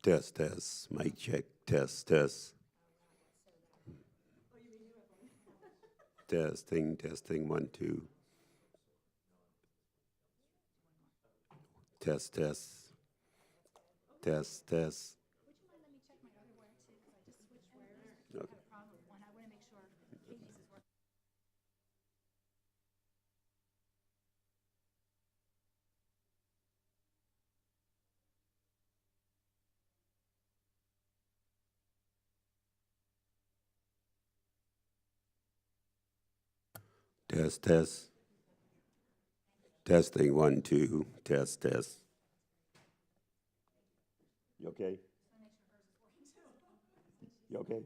Test, test, mic check, test, test. Testing, testing, 1, 2. Test, test, test, test. Okay. Test, test. Testing, 1, 2. Test, test. You okay? You okay?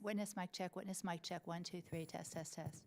Witness mic check, 1, 2, 3, test, test, test.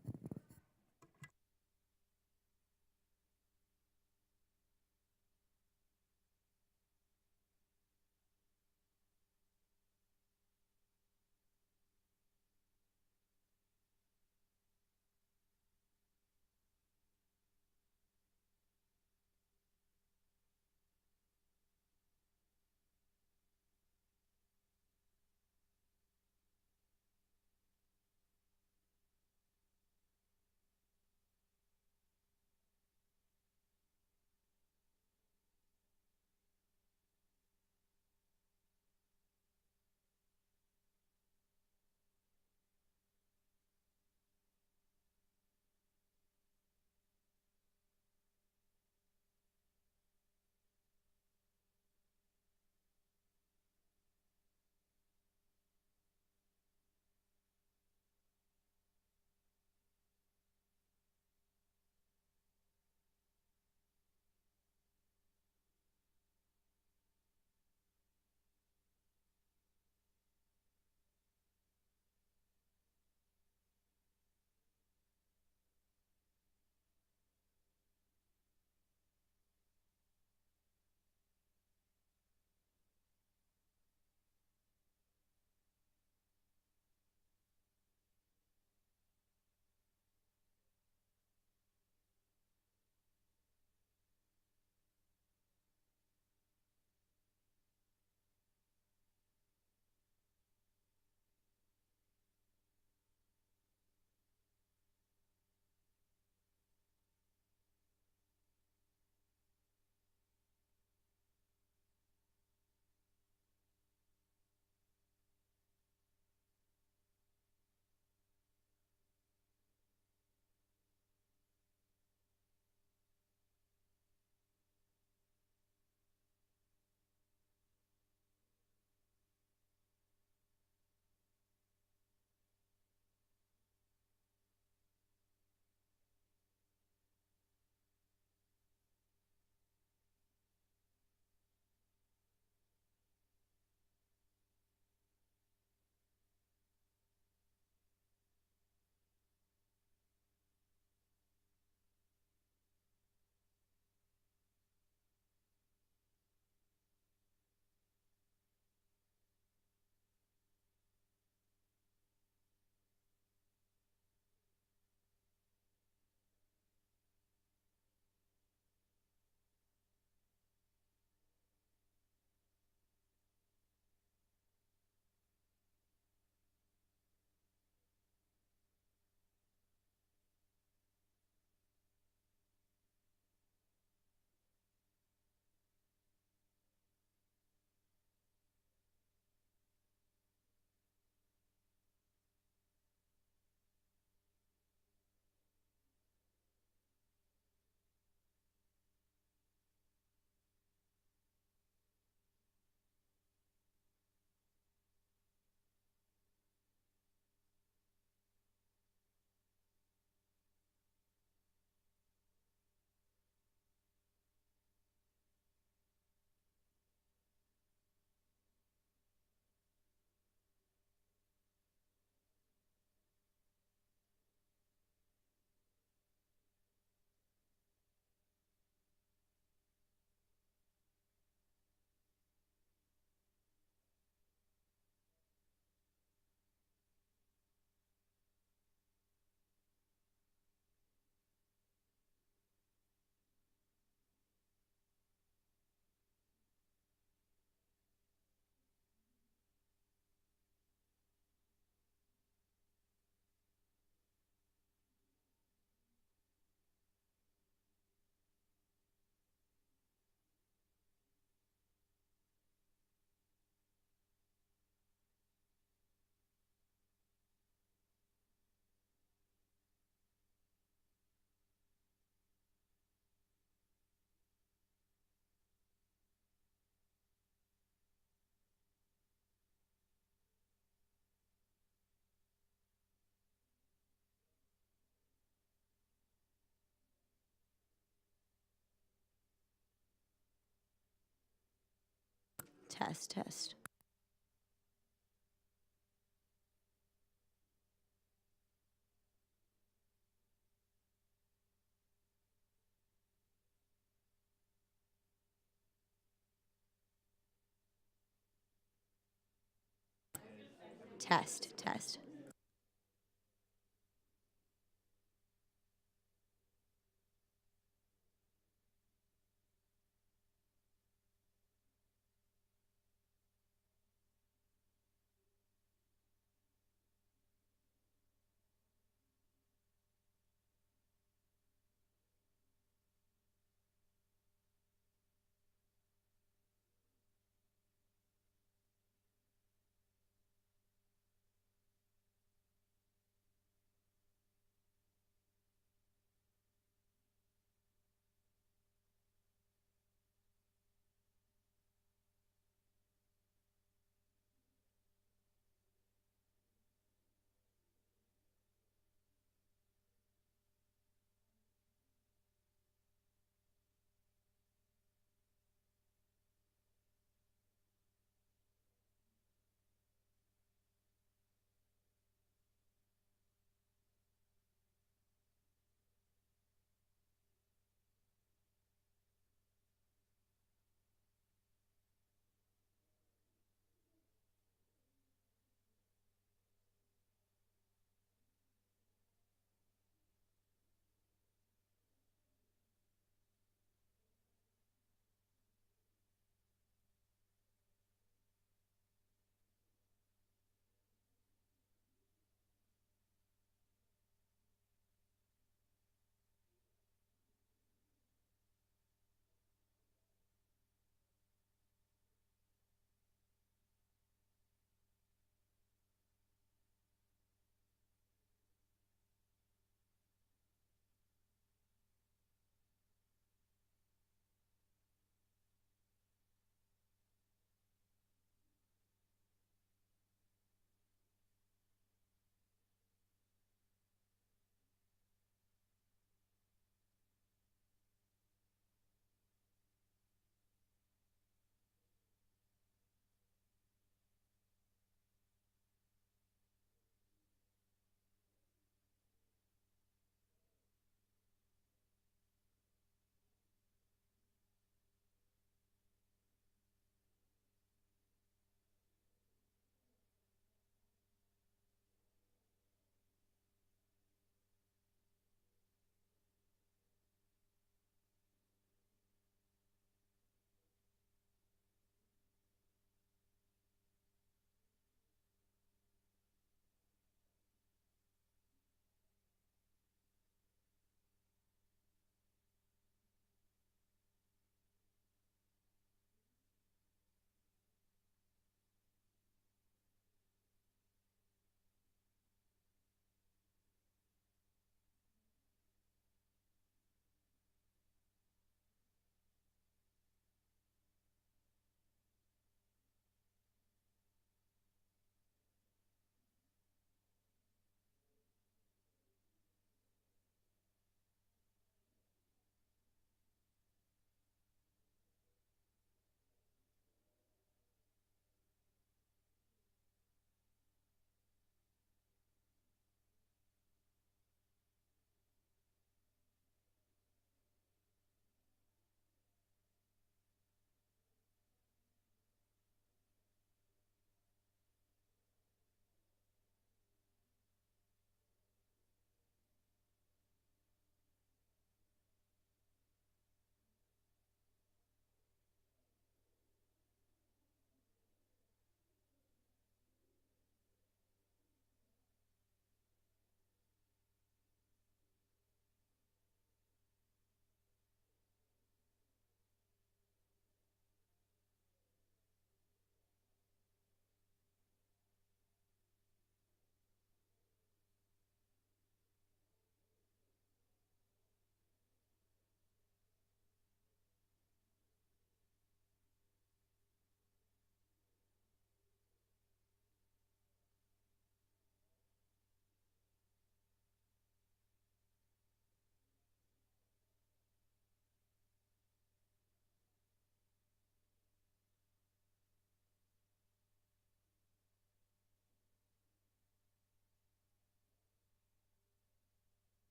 Test, test. Test, test.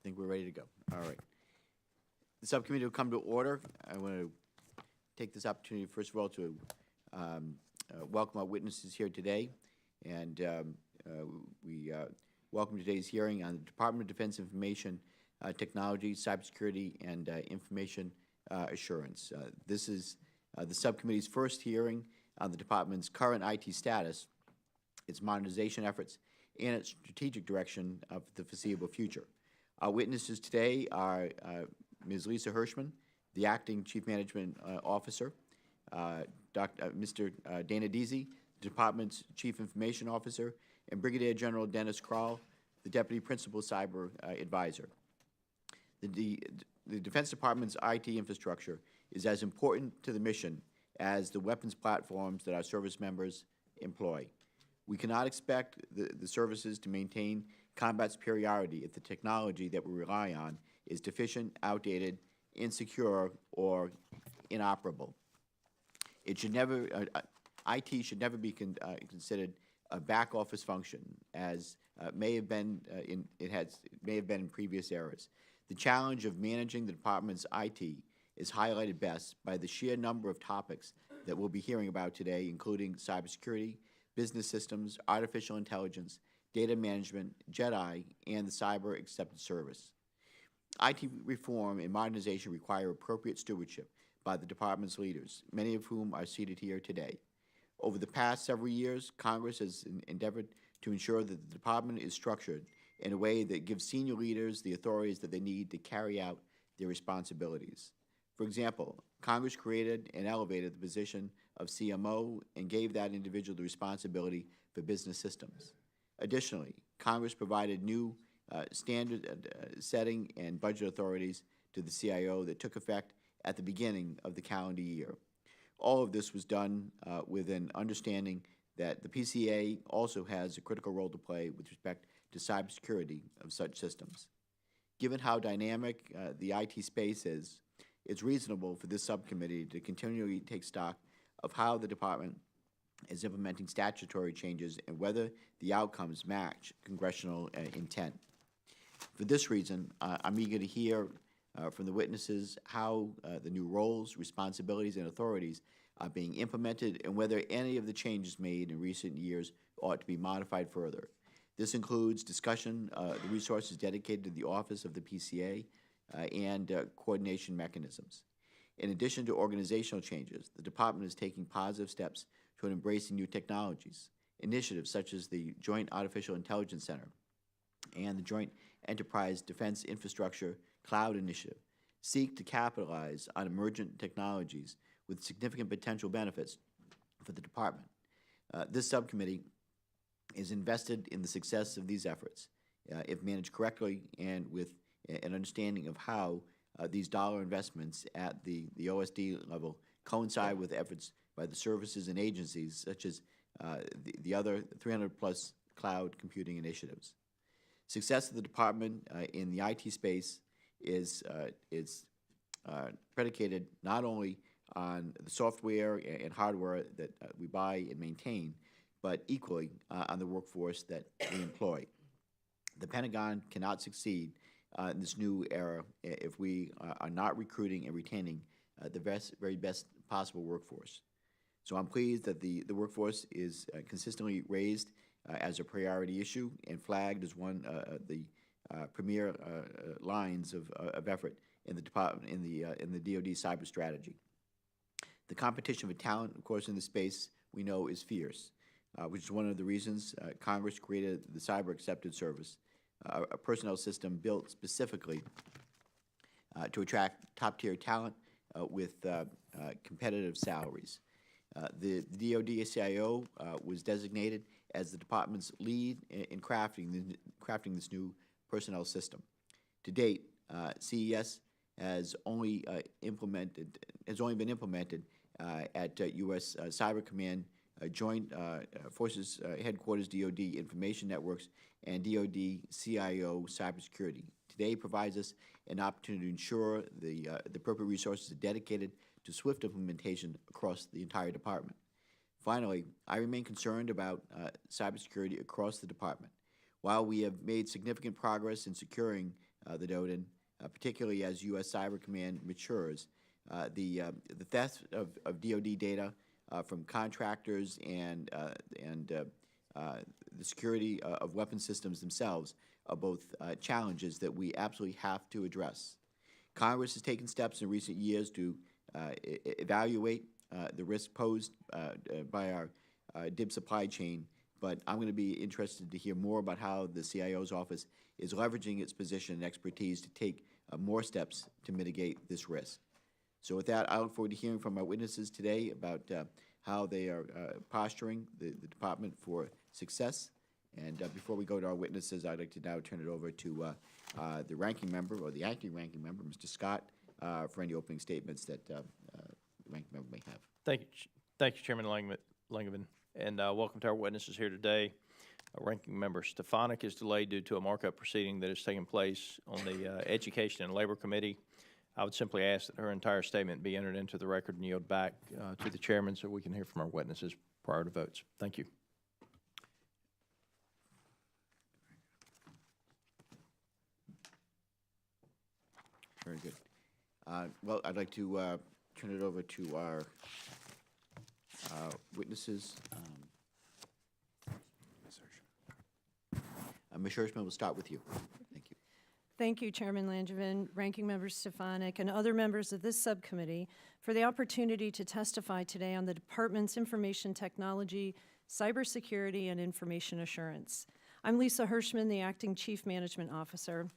think we're ready to go. All right. The subcommittee will come to order. I want to take this opportunity, first of all, to welcome our witnesses here today. And we welcome today's hearing on the Department of Defense Information Technology, Cybersecurity, and Information Assurance. This is the subcommittee's first hearing on the department's current IT status, its modernization efforts, and its strategic direction of the foreseeable future. Our witnesses today are Ms. Lisa Hirschman, the Acting Chief Management Officer, Mr. Dana Deasy, the Department's Chief Information Officer, and Brigadier General Dennis Kroll, the Deputy Principal Cyber Advisor. The Defense Department's IT infrastructure is as important to the mission as the weapons platforms that our service members employ. We cannot expect the services to maintain combat superiority if the technology that we rely on is deficient, outdated, insecure, or inoperable. It should never, IT should never be considered a back office function, as may have been in previous eras. The challenge of managing the department's IT is highlighted best by the sheer number of topics that we'll be hearing about today, including cybersecurity, business systems, artificial intelligence, data management, JEDI, and the Cyber Accepted Service. IT reform and modernization require appropriate stewardship by the department's leaders, many of whom are seated here today. Over the past several years, Congress has endeavored to ensure that the department is structured in a way that gives senior leaders the authorities that they need to carry out their responsibilities. For example, Congress created and elevated the position of CMO and gave that individual the responsibility for business systems. Additionally, Congress provided new standard setting and budget authorities to the CIO that took effect at the beginning of the calendar year. All of this was done with an understanding that the PCA also has a critical role to play with respect to cybersecurity of such systems. Given how dynamic the IT space is, it's reasonable for this subcommittee to continually take stock of how the department is implementing statutory changes and whether the outcomes match congressional intent. For this reason, I'm eager to hear from the witnesses how the new roles, responsibilities, and authorities are being implemented and whether any of the changes made in recent years ought to be modified further. This includes discussion of the resources dedicated to the Office of the PCA and coordination mechanisms. In addition to organizational changes, the department is taking positive steps toward embracing new technologies. Initiatives such as the Joint Artificial Intelligence Center and the Joint Enterprise Defense Infrastructure Cloud Initiative seek to capitalize on emergent technologies with significant potential benefits for the department. This subcommittee is invested in the success of these efforts if managed correctly and with an understanding of how these dollar investments at the OSD level coincide with efforts by the services and agencies such as the other 300-plus cloud computing initiatives. Success of the department in the IT space is predicated not only on the software and hardware that we buy and maintain, but equally on the workforce that we employ. The Pentagon cannot succeed in this new era if we are not recruiting and retaining the very best possible workforce. So I'm pleased that the workforce is consistently raised as a priority issue and flagged as one of the premier lines of effort in the department, in the DoD cyber strategy. The competition for talent, of course, in the space we know is fierce, which is one of the reasons Congress created the Cyber Accepted Service, a personnel system built specifically to attract top-tier talent with competitive salaries. The DoD CIO was designated as the department's lead in crafting this new personnel system. To date, CES has only been implemented at U.S. Cyber Command, Joint Forces Headquarters, DoD Information Networks, and DoD CIO Cybersecurity. Today provides us an opportunity to ensure the appropriate resources are dedicated to swift implementation across the entire department. Finally, I remain concerned about cybersecurity across the department. While we have made significant progress in securing the DoDIN, particularly as U.S. Cyber Command matures. The theft of DoD data from contractors and the security of weapon systems themselves are both challenges that we absolutely have to address. Congress has taken steps in recent years to evaluate the risk posed by our DIB supply chain, but I'm going to be interested to hear more about how the CIO's office is leveraging its position and expertise to take more steps to mitigate this risk. So with that, I look forward to hearing from our witnesses today about how they are posturing the department for success. And before we go to our witnesses, I'd like to now turn it over to the ranking member, or the acting ranking member, Mr. Scott, for any opening statements that the ranking member may have. Thank you, Chairman Langevin, and welcome to our witnesses here today. Ranking Member Stefanik is delayed due to a markup proceeding that is taking place on the Education and Labor Committee. I would simply ask that her entire statement be entered into the record and yield back to the chairman so we can hear from our witnesses prior to votes. Thank you. Very good. Well, I'd like to turn it over to our witnesses. Ms. Hirschman, we'll start with you. Thank you. Thank you, Chairman Langevin, Ranking Member Stefanik, and other members of this subcommittee for the opportunity to testify today on the Department's Information Technology, Cybersecurity, and Information Assurance. I'm Lisa Hirschman, the Acting Chief Management Officer.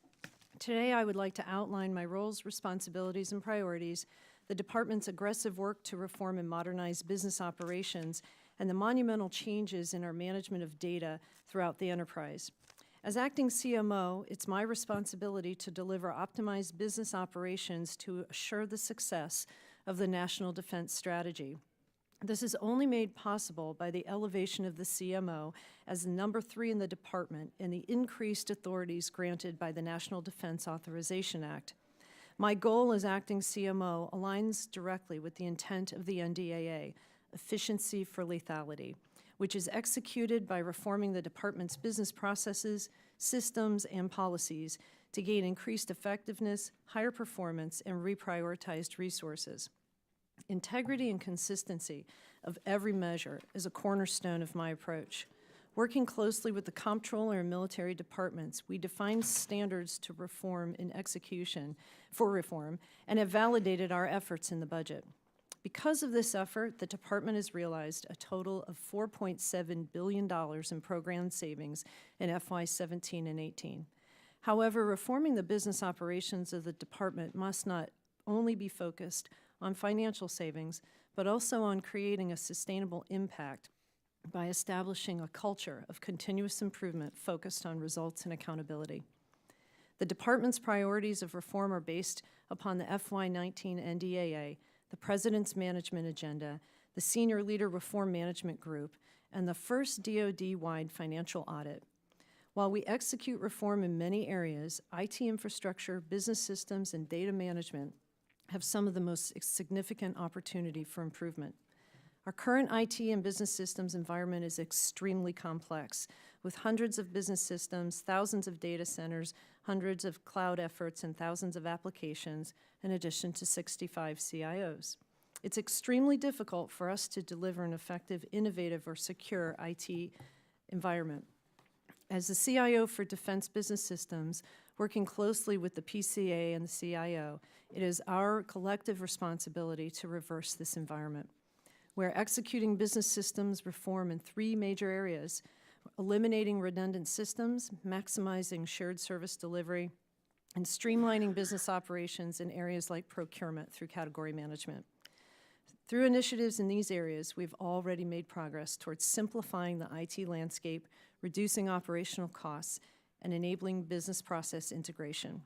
Today, I would like to outline my roles, responsibilities, and priorities, the Department's aggressive work to reform and modernize business operations, and the monumental changes in our management of data throughout the enterprise. As acting CMO, it's my responsibility to deliver optimized business operations to assure the success of the National Defense Strategy. This is only made possible by the elevation of the CMO as the number 3 in the department and the increased authorities granted by the National Defense Authorization Act. My goal as acting CMO aligns directly with the intent of the NDAA, efficiency for lethality, which is executed by reforming the department's business processes, systems, and policies to gain increased effectiveness, higher performance, and reprioritized resources. Integrity and consistency of every measure is a cornerstone of my approach. Working closely with the comptroller and military departments, we define standards to reform and execution for reform and have validated our efforts in the budget. Because of this effort, the department has realized a total of $4.7 billion in program savings in FY17 and 18. However, reforming the business operations of the department must not only be focused on financial savings, but also on creating a sustainable impact by establishing a culture of continuous improvement focused on results and accountability. The department's priorities of reform are based upon the FY19 NDAA, the President's Management Agenda, the Senior Leader Reform Management Group, and the first DoD-wide financial audit. While we execute reform in many areas, IT infrastructure, business systems, and data management have some of the most significant opportunity for improvement. Our current IT and business systems environment is extremely complex, with hundreds of business systems, thousands of data centers, hundreds of cloud efforts, and thousands of applications, in addition to 65 CIOs. It's extremely difficult for us to deliver an effective, innovative, or secure IT environment. As the CIO for Defense Business Systems, working closely with the PCA and the CIO, it is our collective responsibility to reverse this environment. We're executing business systems reform in 3 major areas: eliminating redundant systems, maximizing shared service delivery, and streamlining business operations in areas like procurement through category management. Through initiatives in these areas, we've already made progress towards simplifying the IT landscape, reducing operational costs, and enabling business process integration.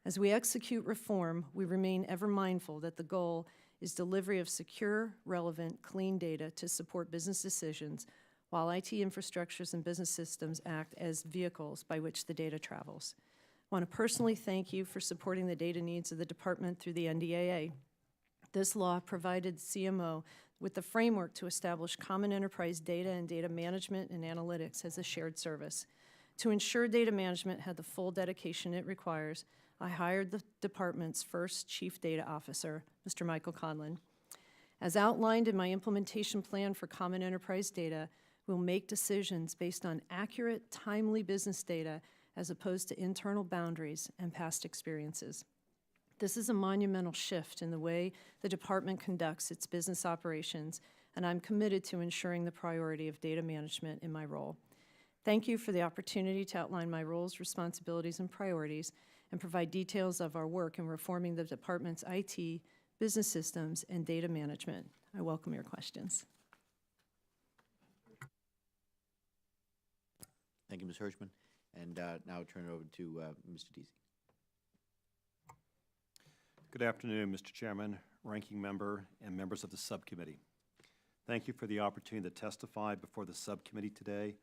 As we execute reform, we remain ever mindful that the goal is delivery of secure, relevant, clean data to support business decisions, while IT infrastructures and business systems act as vehicles by which the data travels. I want to personally thank you for supporting the data needs of the department through the NDAA. This law provided CMO with the framework to establish common enterprise data and data management and analytics as a shared service. To ensure data management had the full dedication it requires, I hired the department's first Chief Data Officer, Mr. Michael Conlon. As outlined in my implementation plan for Common Enterprise Data, we'll make decisions based on accurate, timely business data as opposed to internal boundaries and past experiences. This is a monumental shift in the way the department conducts its business operations, and I'm committed to ensuring the priority of data management in my role. Thank you for the opportunity to outline my roles, responsibilities, and priorities, and provide details of our work in reforming the department's IT, business systems, and data management. I welcome your questions. Thank you, Ms. Hirschman. And now I'll turn it over to Mr. Deasy. Good afternoon, Mr. Chairman, Ranking Member, and members of the subcommittee. Thank you for the opportunity to testify before the subcommittee today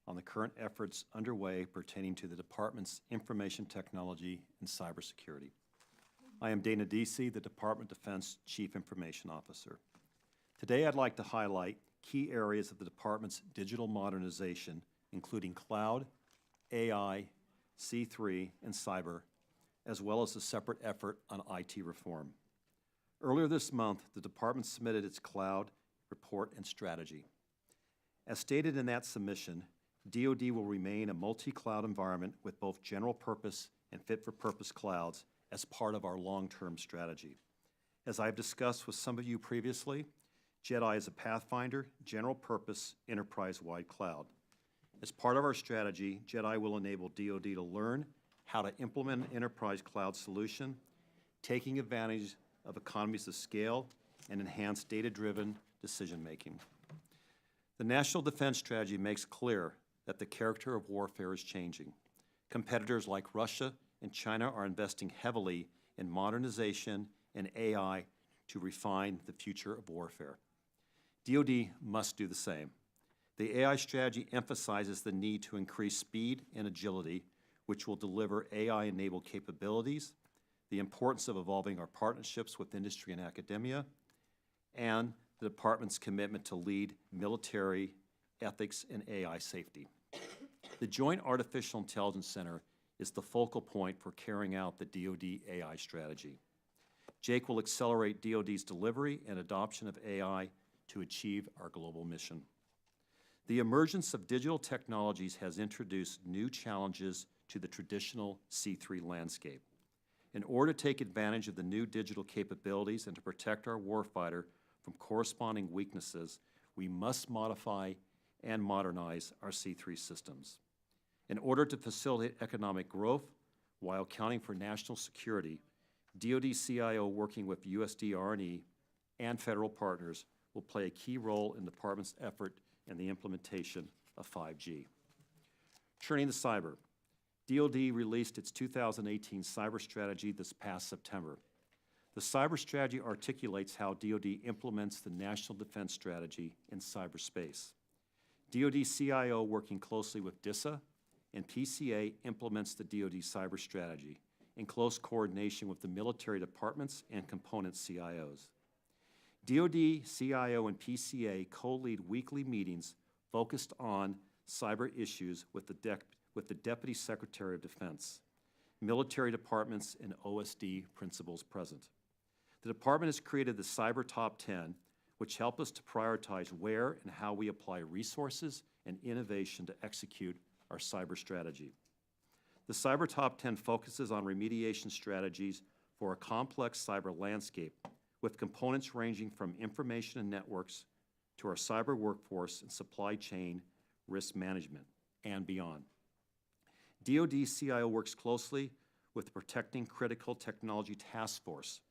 on the current efforts underway pertaining to the department's information technology and cybersecurity. I am Dana Deasy, the Department of Defense Chief Information Officer. Today, I'd like to highlight key areas of the department's digital modernization, including cloud, AI, C3, and cyber, as well as a separate effort on IT reform. Earlier this month, the department submitted its cloud report and strategy. As stated in that submission, DoD will remain a multi-cloud environment with both general-purpose and fit-for-purpose clouds as part of our long-term strategy. As I've discussed with some of you previously, JEDI is a Pathfinder, general-purpose, enterprise-wide cloud. As part of our strategy, JEDI will enable DoD to learn how to implement an enterprise cloud solution, taking advantage of economies of scale and enhanced data-driven decision-making. The National Defense Strategy makes clear that the character of warfare is changing. Competitors like Russia and China are investing heavily in modernization and AI to refine the future of warfare. DoD must do the same. The AI strategy emphasizes the need to increase speed and agility, which will deliver AI-enabled capabilities, the importance of evolving our partnerships with industry and academia, and the department's commitment to lead military ethics and AI safety. The Joint Artificial Intelligence Center is the focal point for carrying out the DoD AI strategy. Jake will accelerate DoD's delivery and adoption of AI to achieve our global mission. The emergence of digital technologies has introduced new challenges to the traditional C3 landscape. In order to take advantage of the new digital capabilities and to protect our warfighter from corresponding weaknesses, we must modify and modernize our C3 systems. In order to facilitate economic growth while accounting for national security, DoD CIO working with USD-R&E and federal partners will play a key role in the department's effort in the implementation of 5G. Turning to cyber, DoD released its 2018 cyber strategy this past September. The cyber strategy articulates how DoD implements the National Defense Strategy in cyberspace. DoD CIO, working closely with DISA and PCA, implements the DoD cyber strategy in close coordination with the military departments and component CIOs. DoD, CIO, and PCA co-lead weekly meetings focused on cyber issues with the Deputy Secretary of Defense, military departments, and OSD principals present. The department has created the Cyber Top 10, which help us to prioritize where and how we apply resources and innovation to execute our cyber strategy. The Cyber Top 10 focuses on remediation strategies for a complex cyber landscape, with components ranging from information and networks to our cyber workforce and supply chain risk management and beyond. DoD CIO works closely with the Protecting Critical Technology Task Force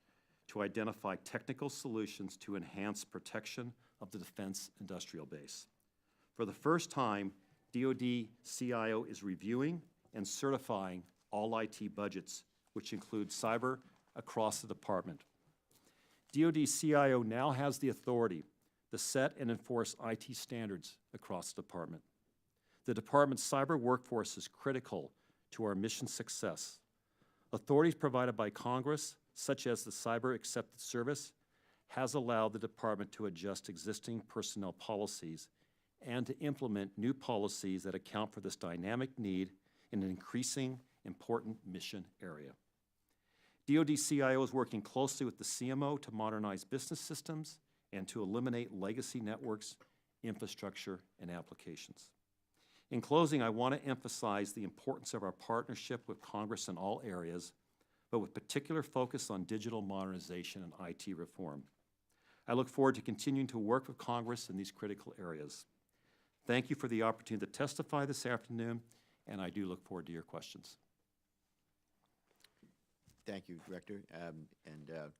to identify technical solutions to enhance protection of the defense industrial base. For the first time, DoD CIO is reviewing and certifying all IT budgets, which include cyber, across the department. DoD CIO now has the authority to set and enforce IT standards across the department. The department's cyber workforce is critical to our mission success. Authorities provided by Congress, such as the Cyber Accepted Service, has allowed the department to adjust existing personnel policies and to implement new policies that account for this dynamic need in an increasing important mission area. DoD CIO is working closely with the CMO to modernize business systems and to eliminate legacy networks, infrastructure, and applications. In closing, I want to emphasize the importance of our partnership with Congress in all areas, but with particular focus on digital modernization and IT reform. I look forward to continuing to work with Congress in these critical areas. Thank you for the opportunity to testify this afternoon, and I do look forward to your questions. Thank you, Director.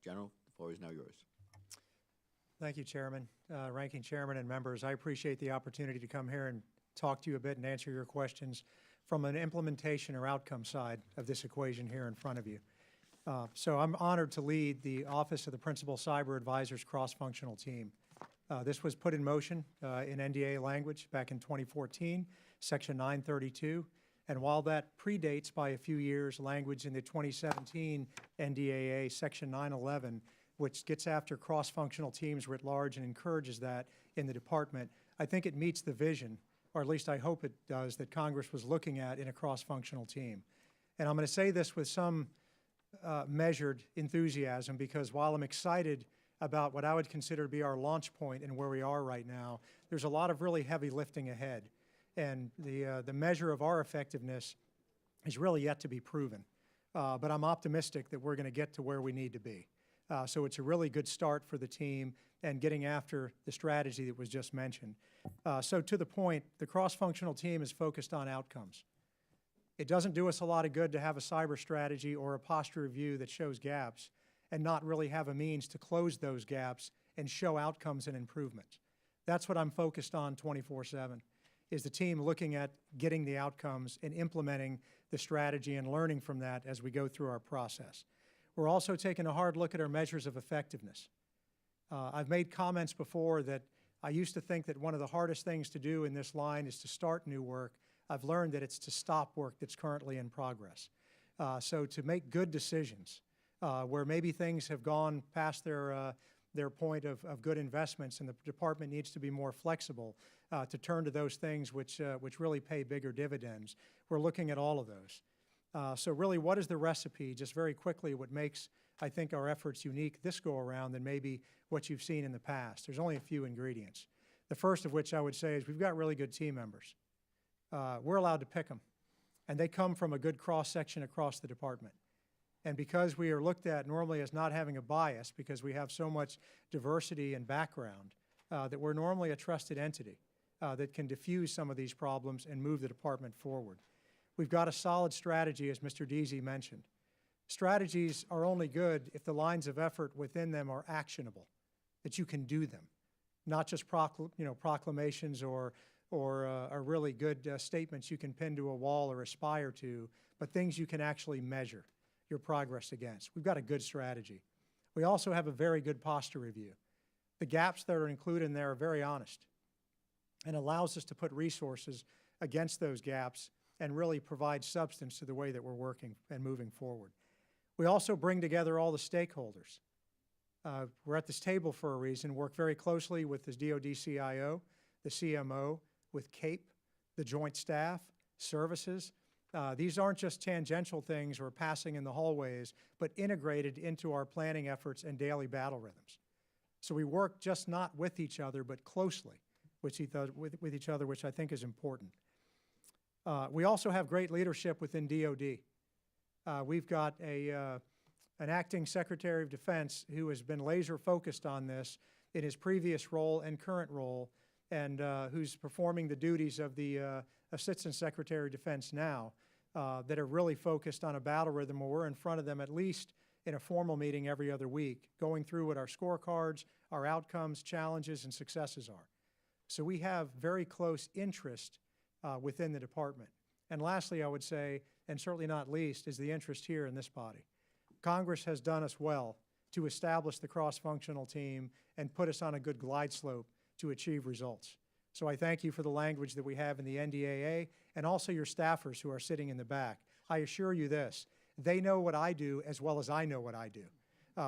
General, the floor is now yours. Thank you, Chairman, Ranking Chairman, and members. I appreciate the opportunity to come here and talk to you a bit and answer your questions from an implementation or outcome side of this equation here in front of you. So I'm honored to lead the Office of the Principal Cyber Advisor's cross-functional team. This was put in motion in NDAA language back in 2014, Section 932. And while that predates by a few years language in the 2017 NDAA, Section 911, which gets after cross-functional teams writ large and encourages that in the department, I think it meets the vision, or at least I hope it does, that Congress was looking at in a cross-functional team. And I'm going to say this with some measured enthusiasm, because while I'm excited about what I would consider to be our launch point and where we are right now, there's a lot of really heavy lifting ahead. And the measure of our effectiveness is really yet to be proven. But I'm optimistic that we're going to get to where we need to be. So it's a really good start for the team and getting after the strategy that was just mentioned. So to the point, the cross-functional team is focused on outcomes. It doesn't do us a lot of good to have a cyber strategy or a posture review that shows gaps and not really have a means to close those gaps and show outcomes and improvements. That's what I'm focused on 24/7, is the team looking at getting the outcomes and implementing the strategy and learning from that as we go through our process. We're also taking a hard look at our measures of effectiveness. I've made comments before that I used to think that one of the hardest things to do in this line is to start new work. I've learned that it's to stop work that's currently in progress. So to make good decisions where maybe things have gone past their point of good investments and the department needs to be more flexible to turn to those things which really pay bigger dividends. We're looking at all of those. So really, what is the recipe, just very quickly, what makes, I think, our efforts unique this go-around than maybe what you've seen in the past? There's only a few ingredients. The first of which I would say is we've got really good team members. We're allowed to pick them, and they come from a good cross-section across the department. And because we are looked at normally as not having a bias, because we have so much diversity and background, that we're normally a trusted entity that can diffuse some of these problems and move the department forward. We've got a solid strategy, as Mr. Deasy mentioned. Strategies are only good if the lines of effort within them are actionable, that you can do them, not just proclamations or really good statements you can pin to a wall or aspire to, but things you can actually measure your progress against. We've got a good strategy. We also have a very good posture review. The gaps that are included in there are very honest and allows us to put resources against those gaps and really provide substance to the way that we're working and moving forward. We also bring together all the stakeholders. We're at this table for a reason, work very closely with the DoD CIO, the CMO, with CAPE, the Joint Staff, services. These aren't just tangential things or passing in the hallways, but integrated into our planning efforts and daily battle rhythms. So we work just not with each other, but closely with each other, which I think is important. We also have great leadership within DoD. We've got an acting Secretary of Defense who has been laser focused on this in his previous role and current role, and who's performing the duties of the Assistant Secretary of Defense now, that are really focused on a battle rhythm where we're in front of them at least in a formal meeting every other week, going through what our scorecards, our outcomes, challenges, and successes are. So we have very close interest within the department. And lastly, I would say, and certainly not least, is the interest here in this body. Congress has done us well to establish the cross-functional team and put us on a good glide slope to achieve results. So I thank you for the language that we have in the NDAA and also your staffers who are sitting in the back. I assure you this, they know what I do as well as I know what I do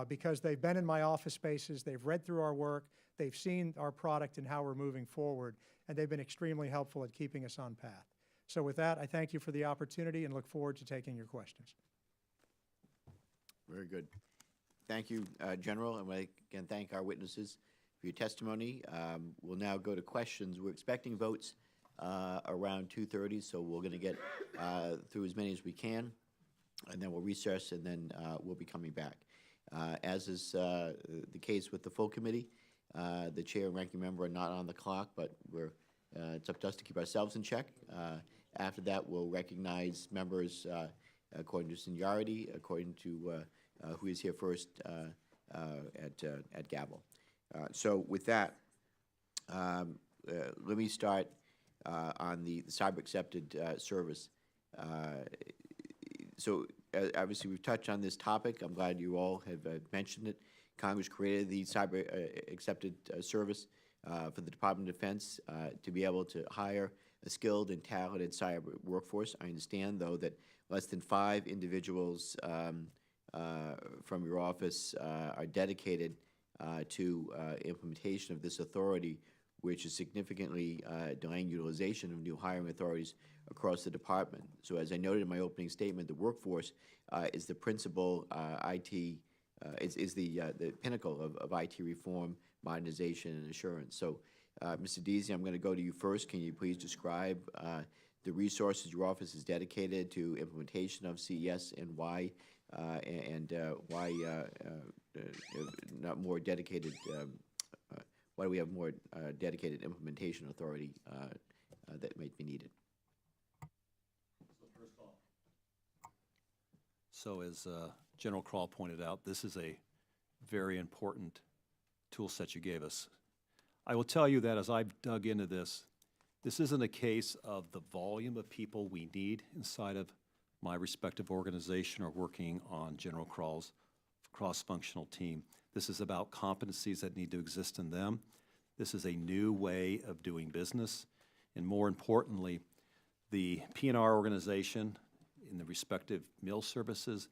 because they've been in my office spaces, they've read through our work, they've seen our product and how we're moving forward, and they've been extremely helpful at keeping us on path. So with that, I thank you for the opportunity and look forward to taking your questions. Very good. Thank you, General, and I again thank our witnesses for your testimony. We'll now go to questions. We're expecting votes around 2:30, so we're going to get through as many as we can, and then we'll recess, and then we'll be coming back. As is the case with the full committee, the chair and ranking member are not on the clock, but it's up to us to keep ourselves in check. After that, we'll recognize members according to seniority, according to who is here first at gavel. So with that, let me start on the cyber accepted service. So obviously we've touched on this topic. I'm glad you all have mentioned it. Congress created the cyber accepted service for the Department of Defense to be able to hire a skilled and talented cyber workforce. I understand, though, that less than 5 individuals from your office are dedicated to implementation of this authority, which is significantly delaying utilization of new hiring authorities across the department. So as I noted in my opening statement, the workforce is the principal IT, is the pinnacle of IT reform, modernization, and assurance. So Mr. Deasy, I'm going to go to you first. Can you please describe the resources your office is dedicated to implementation of CES and why not more dedicated, why do we have more dedicated implementation authority that might be needed? So as General Kroll pointed out, this is a very important tool set you gave us. I will tell you that as I've dug into this, this isn't a case of the volume of people we need inside of my respective organization or working on General Kroll's cross-functional team. This is about competencies that need to exist in them. This is a new way of doing business. And more importantly, the P&R organization in the respective mill services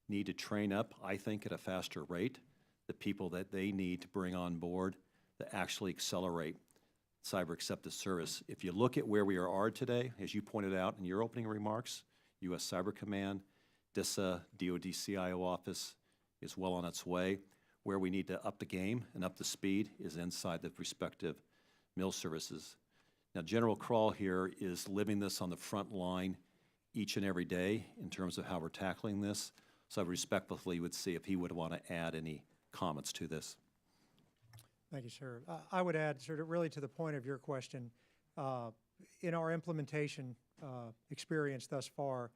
need to train up, I think, at a faster rate, the people that they need to bring on board to actually accelerate cyber accepted service. If you look at where we are today, as you pointed out in your opening remarks, U.S. Cyber Command, DISA, DoD CIO office is well on its way. Where we need to up the game and up the speed is inside the respective mill services. Now, General Kroll here is living this on the front line each and every day in terms of how we're tackling this. So I respectfully would see if he would want to add any comments to this. Thank you, sir. I would add, sort of really to the point of your question, in our implementation experience thus far,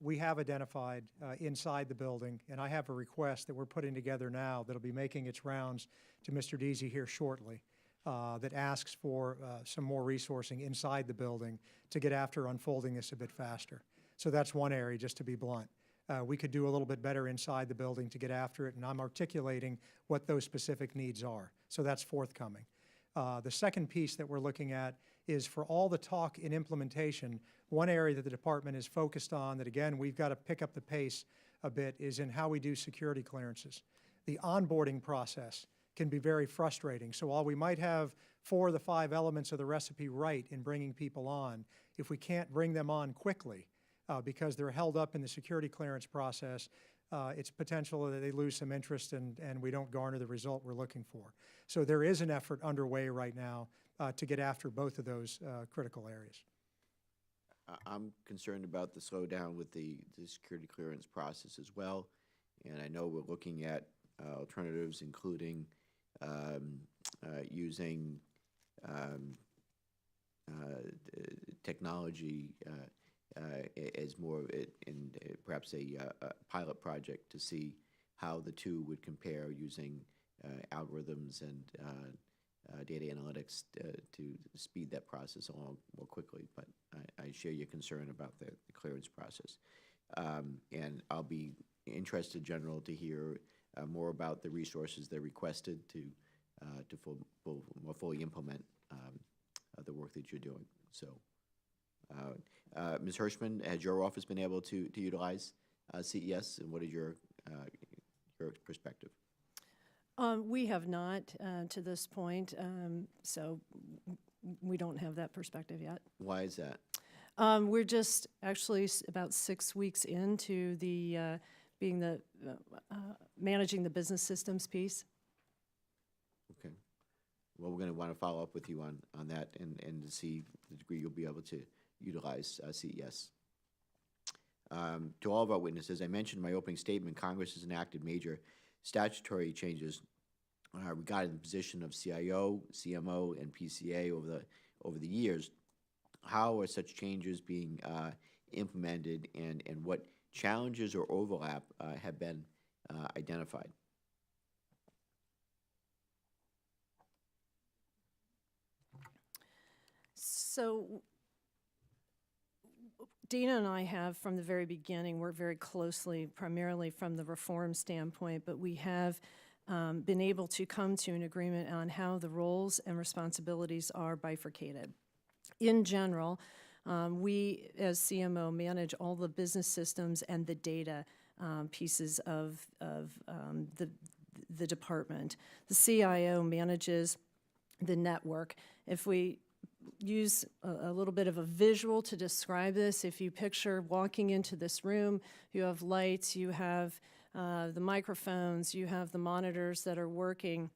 we have identified inside the building, and I have a request that we're putting together now that'll be making its rounds to Mr. Deasy here shortly, that asks for some more resourcing inside the building to get after unfolding this a bit faster. So that's one area, just to be blunt. We could do a little bit better inside the building to get after it, and I'm articulating what those specific needs are. So that's forthcoming. The second piece that we're looking at is for all the talk in implementation, one area that the department is focused on that, again, we've got to pick up the pace a bit is in how we do security clearances. The onboarding process can be very frustrating. So while we might have 4 of the 5 elements of the recipe right in bringing people on, if we can't bring them on quickly because they're held up in the security clearance process, it's potential that they lose some interest and we don't garner the result we're looking for. So there is an effort underway right now to get after both of those critical areas. I'm concerned about the slowdown with the security clearance process as well, and I know we're looking at alternatives, including using technology as more in perhaps a pilot project to see how the two would compare using algorithms and data analytics to speed that process along more quickly. But I share your concern about the clearance process. And I'll be interested, General, to hear more about the resources they're requested to more fully implement the work that you're doing. So, Ms. Hirschman, has your office been able to utilize CES, and what is your perspective? We have not to this point. So we don't have that perspective yet. Why is that? We're just actually about 6 weeks into the being the managing the business systems piece. Okay. Well, we're going to want to follow up with you on that and to see the degree you'll be able to utilize CES. To all of our witnesses, I mentioned in my opening statement, Congress has enacted major statutory changes regarding the position of CIO, CMO, and PCA over the years. How are such changes being implemented, and what challenges or overlap have been identified? So Dana and I have, from the very beginning, worked very closely, primarily from the reform standpoint, but we have been able to come to an agreement on how the roles and responsibilities are bifurcated. In general, we, as CMO, manage all the business systems and the data pieces of the department. The CIO manages the network. If we use a little bit of a visual to describe this, if you picture walking into this room, you have lights, you have the microphones, you have the monitors that are working.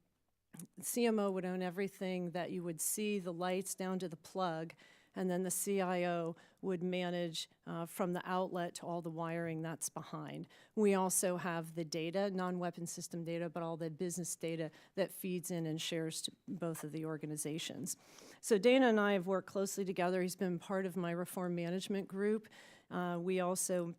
The CMO would own everything that you would see, the lights down to the plug, and then the CIO would manage from the outlet to all the wiring that's behind. We also have the data, non-weapon system data, but all the business data that feeds in and shares to both of the organizations. So Dana and I have worked closely together. He's been part of my reform management group. We also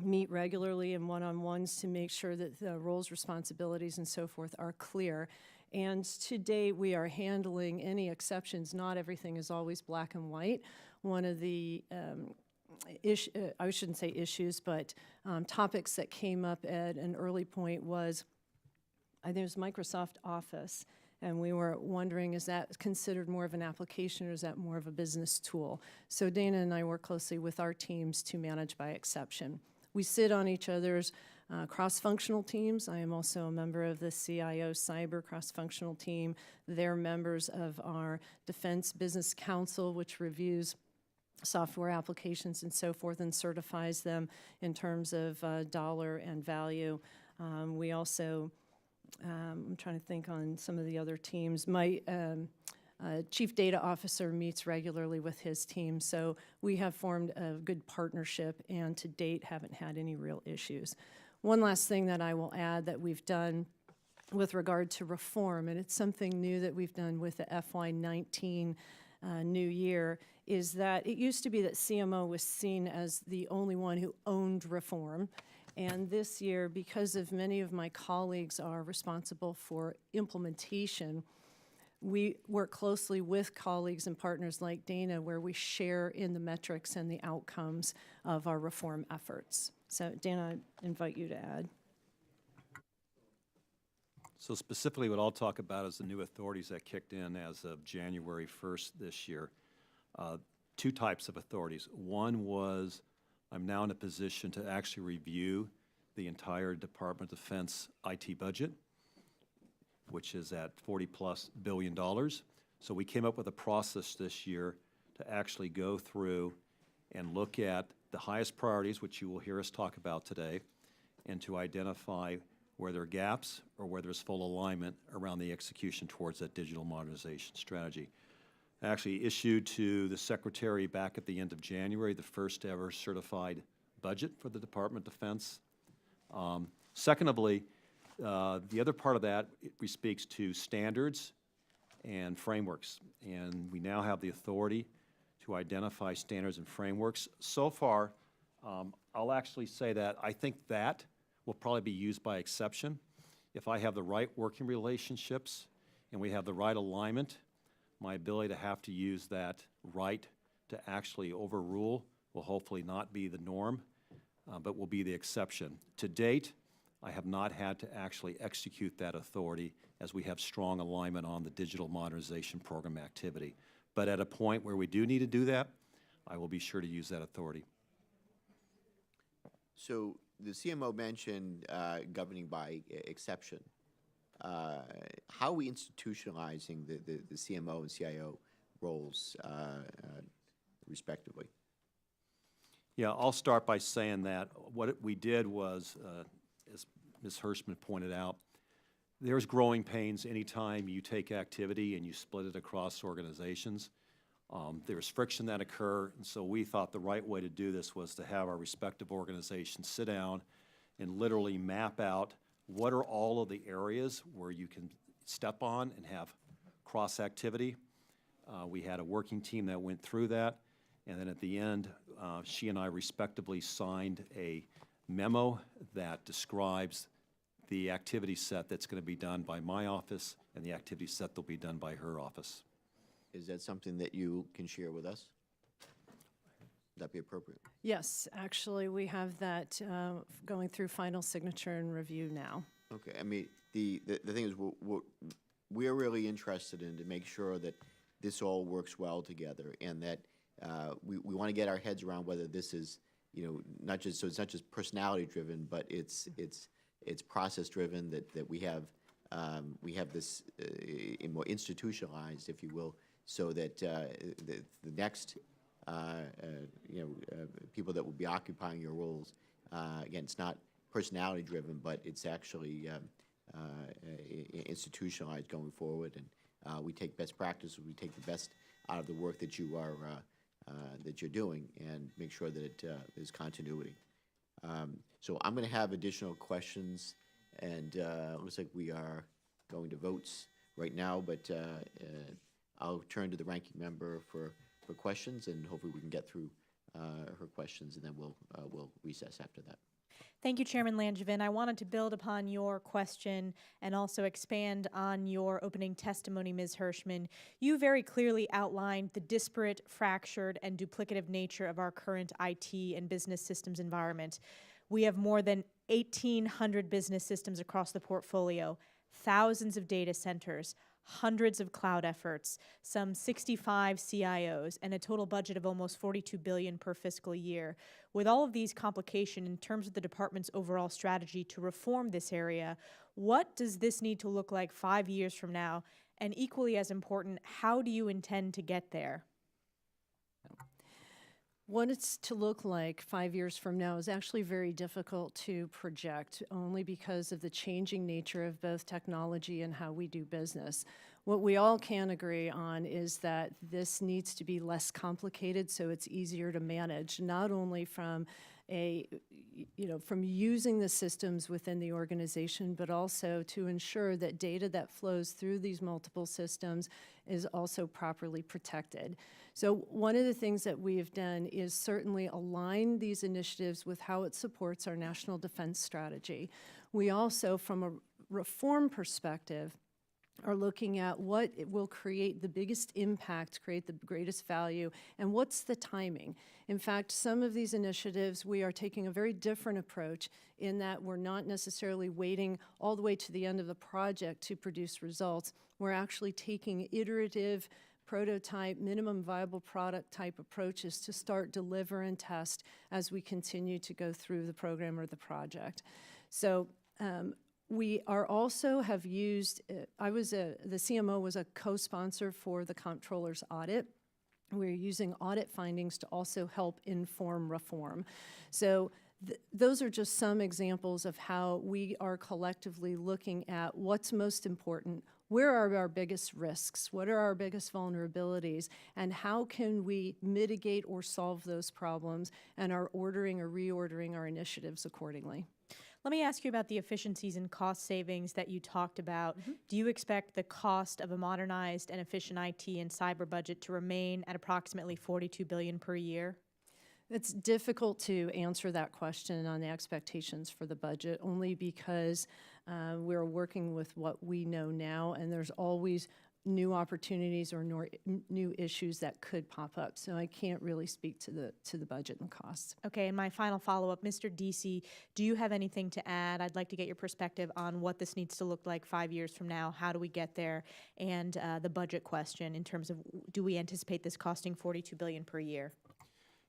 meet regularly in one-on-ones to make sure that the roles, responsibilities, and so forth are clear. And to date, we are handling any exceptions. Not everything is always black and white. One of the I shouldn't say issues, but topics that came up at an early point was, I think it was Microsoft Office, and we were wondering, is that considered more of an application or is that more of a business tool? So Dana and I work closely with our teams to manage by exception. We sit on each other's cross-functional teams. I am also a member of the CIO Cyber cross-functional team. They're members of our Defense Business Council, which reviews software applications and so forth and certifies them in terms of dollar and value. We also, I'm trying to think on some of the other teams. My Chief Data Officer meets regularly with his team, so we have formed a good partnership and to date haven't had any real issues. One last thing that I will add that we've done with regard to reform, and it's something new that we've done with the FY19 new year, is that it used to be that CMO was seen as the only one who owned reform. And this year, because of many of my colleagues are responsible for implementation, we work closely with colleagues and partners like Dana where we share in the metrics and the outcomes of our reform efforts. So Dana, I invite you to add. So specifically what I'll talk about is the new authorities that kicked in as of January 1st this year. Two types of authorities. One was I'm now in a position to actually review the entire Department of Defense IT budget, which is at $40+ billion. So we came up with a process this year to actually go through and look at the highest priorities, which you will hear us talk about today, and to identify where there are gaps or where there's full alignment around the execution towards that digital modernization strategy. I actually issued to the Secretary back at the end of January the first ever certified budget for the Department of Defense. Secondly, the other part of that, it speaks to standards and frameworks, and we now have the authority to identify standards and frameworks. So far, I'll actually say that I think that will probably be used by exception. If I have the right working relationships and we have the right alignment, my ability to have to use that right to actually overrule will hopefully not be the norm, but will be the exception. To date, I have not had to actually execute that authority as we have strong alignment on the digital modernization program activity. But at a point where we do need to do that, I will be sure to use that authority. So the CMO mentioned governing by exception. How are we institutionalizing the CMO and CIO roles respectively. Yeah, I'll start by saying that we did was, as Ms. Hirschman pointed out, there's growing pains anytime you take activity and you split it across organizations. There's friction that occur, and so we thought the right way to do this was to have our respective organizations sit down and literally map out what are all of the areas where you can step on and have cross-activity. We had a working team that went through that, and then at the end, she and I respectively signed a memo that describes the activity set that's going to be done by my office and the activity set that'll be done by her office. Is that something that you can share with us? Would that be appropriate? Yes, actually, we have that going through final signature and review now. Okay, I mean, the thing is, we're really interested in to make sure that this all works well together, and that we want to get our heads around whether this is, not just, so it's not just personality driven, but it's process driven, that we have this more institutionalized, if you will, so that the next people that will be occupying your roles, again, it's not personality driven, but it's actually institutionalized going forward, and we take best practices, we take the best out of the work that you are that you're doing, and make sure that there's continuity. So I'm going to have additional questions, and it looks like we are going to votes right now, but I'll turn to the ranking member for questions, and hopefully we can get through her questions, and then we'll recess after that. Thank you, Chairman Langevin. I wanted to build upon your question and also expand on your opening testimony, Ms. Hirschman. You very clearly outlined the disparate, fractured, and duplicative nature of our current IT and business systems environment. We have more than 1,800 business systems across the portfolio, thousands of data centers, hundreds of cloud efforts, some 65 CIOs, and a total budget of almost $42 billion per fiscal year. With all of these complications in terms of the department's overall strategy to reform this area, what does this need to look like 5 years from now? And equally as important, how do you intend to get there? What it's to look like 5 years from now is actually very difficult to project, only because of the changing nature of both technology and how we do business. What we all can agree on is that this needs to be less complicated so it's easier to manage, not only from from using the systems within the organization, but also to ensure that data that flows through these multiple systems is also properly protected. So one of the things that we have done is certainly align these initiatives with how it supports our national defense strategy. We also, from a reform perspective, are looking at what it will create the biggest impact, create the greatest value, and what's the timing. In fact, some of these initiatives, we are taking a very different approach in that we're not necessarily waiting all the way to the end of the project to produce results. We're actually taking iterative, prototype, minimum viable product type approaches to start, deliver, and test as we continue to go through the program or the project. So we are also have used, the CMO was a co-sponsor for the comptroller's audit. We're using audit findings to also help inform reform. So those are just some examples of how we are collectively looking at what's most important, where are our biggest risks, what are our biggest vulnerabilities, and how can we mitigate or solve those problems, and are ordering or reordering our initiatives accordingly. Let me ask you about the efficiencies and cost savings that you talked about. Do you expect the cost of a modernized and efficient IT and cyber budget to remain at approximately $42 billion per year? It's difficult to answer that question on the expectations for the budget, only because we're working with what we know now, and there's always new opportunities or new issues that could pop up. So I can't really speak to the budget and costs. Okay, and my final follow-up, Mr. Deasy, do you have anything to add? I'd like to get your perspective on what this needs to look like 5 years from now. How do we get there? And the budget question in terms of, do we anticipate this costing $42 billion per year?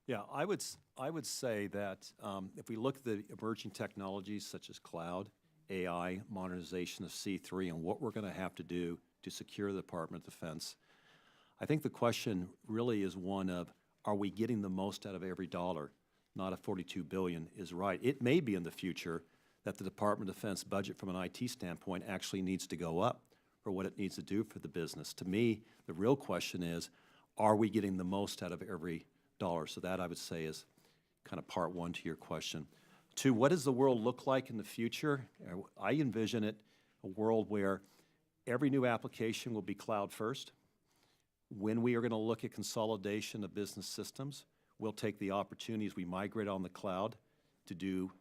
Yeah, I would say that if we look at the emerging technologies such as cloud, AI, modernization of C3, and what we're going to have to do to secure the Department of Defense, I think the question really is one of, are we getting the most out of every dollar? Not a 42 billion is right. It may be in the future that the Department of Defense budget from an IT standpoint actually needs to go up for what it needs to do for the business. To me, the real question is, are we getting the most out of every dollar? So that, I would say, is kind of part one to your question. Two, what does the world look like in the future? I envision it a world where every new application will be cloud first. When we are going to look at consolidation of business systems, we'll take the opportunity as we migrate on the cloud to do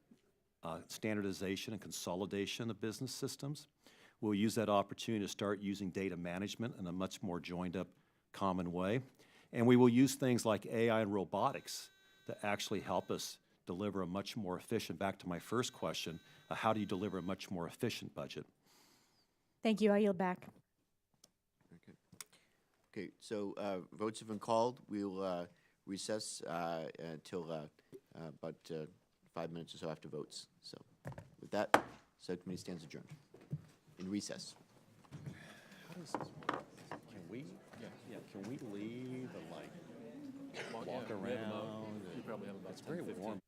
standardization and consolidation of business systems. We'll use that opportunity to start using data management in a much more joined-up, common way. And we will use things like AI and robotics to actually help us deliver a much more efficient, back to my first question, how do you deliver a much more efficient budget? Thank you. I yield back. Okay, so votes have been called. We'll recess until about 5 minutes or so after votes. So with that, subcommittee stands adjourned. In recess. How does this work? Can we leave and like walk around? It's very warm.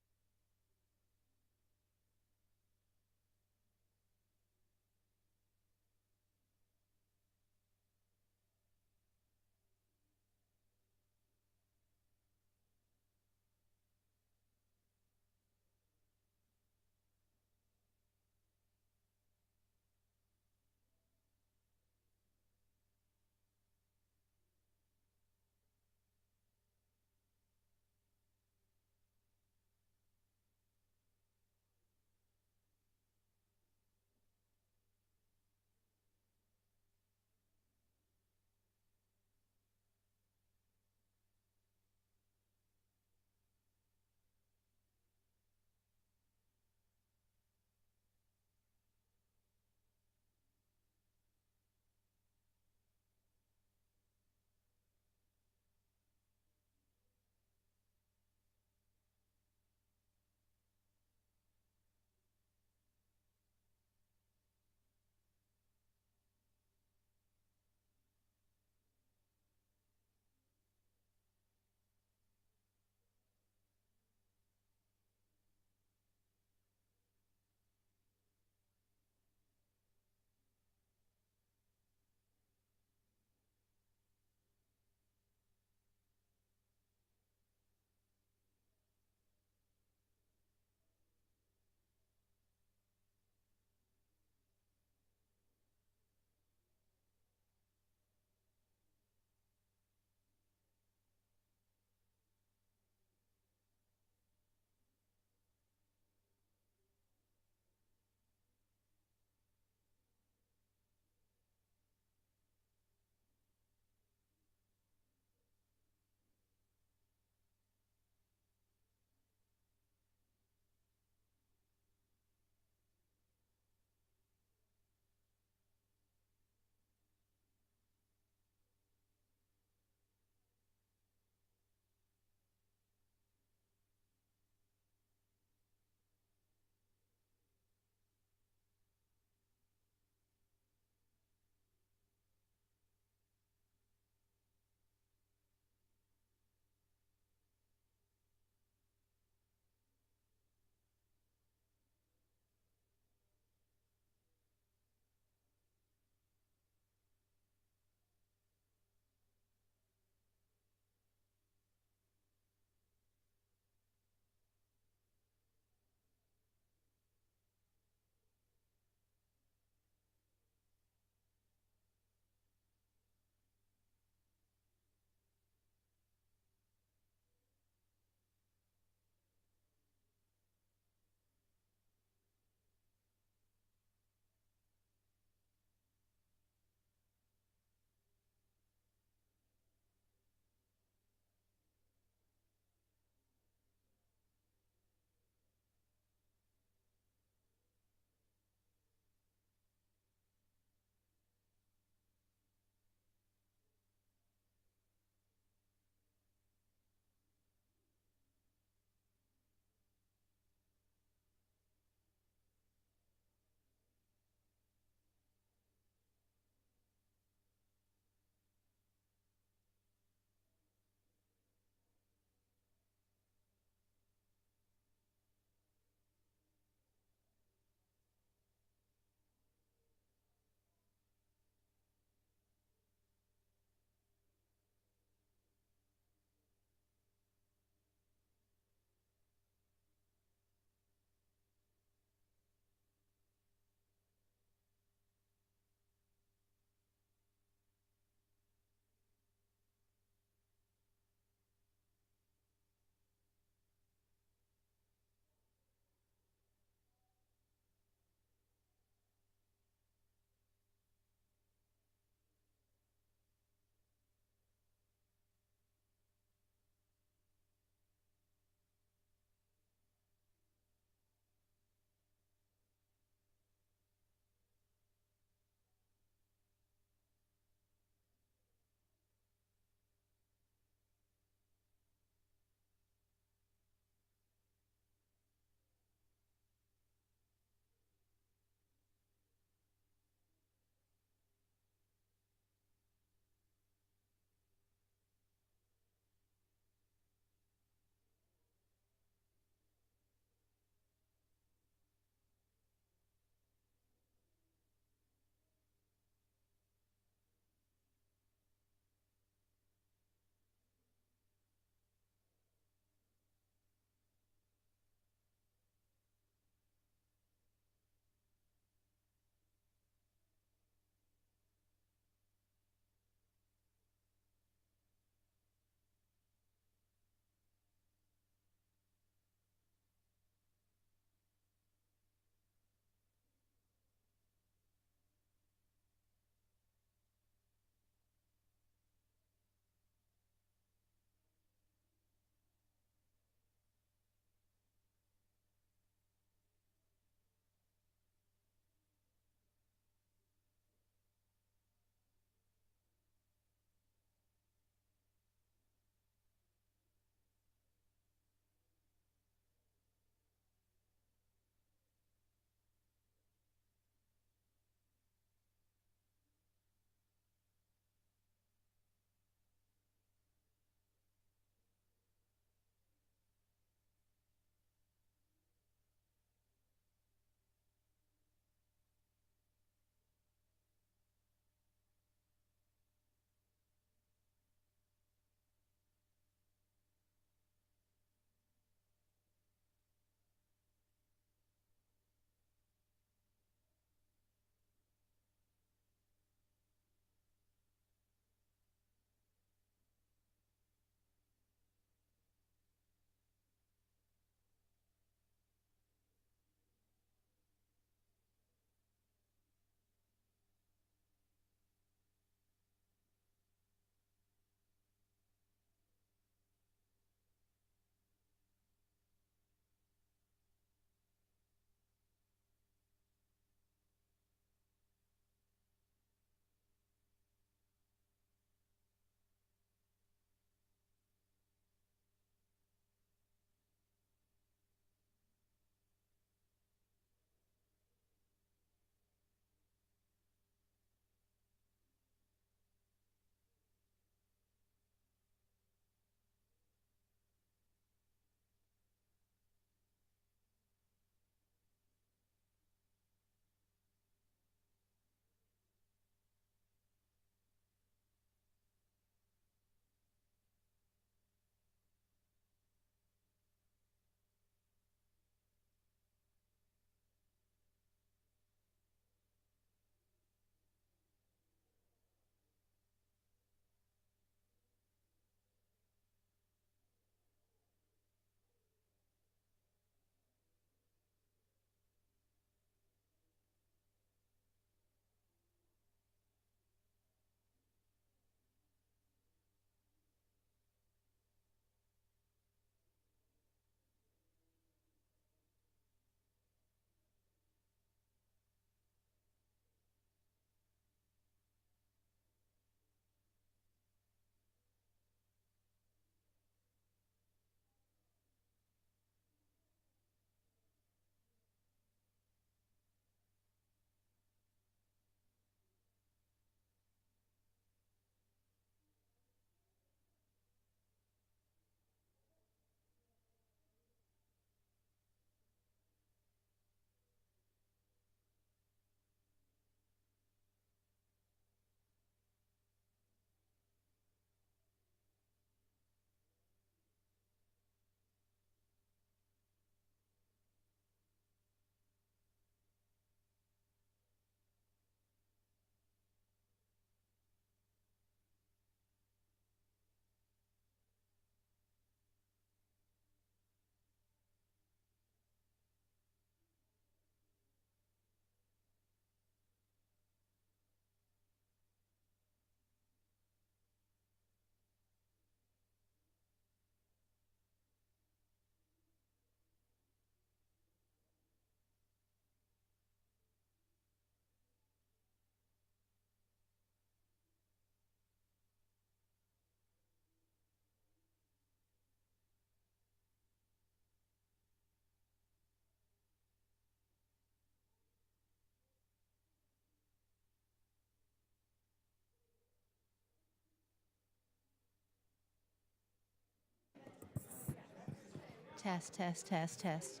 Test, test, test, test.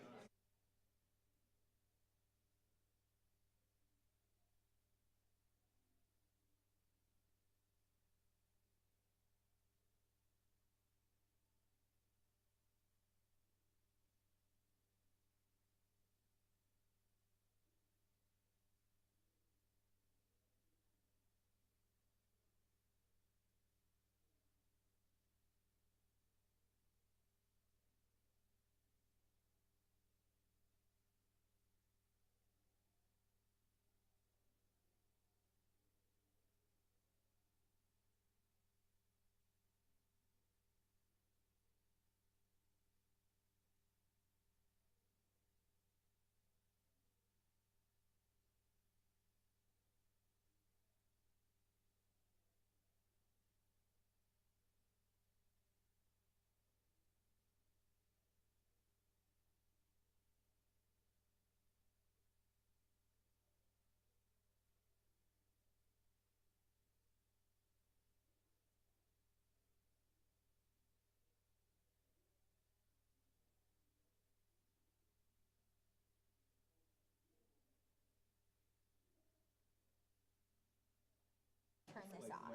Turn this off.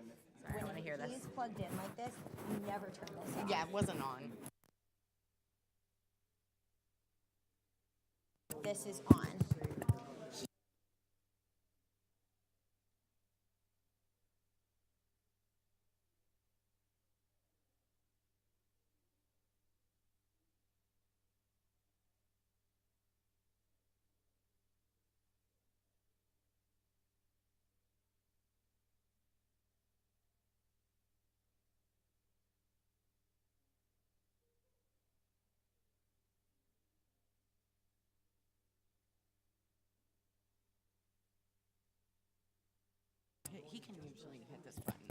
Sorry, I want to hear this. When it is plugged in like this, you never turn this off. Yeah, it wasn't on. This is on. He can usually hit this button.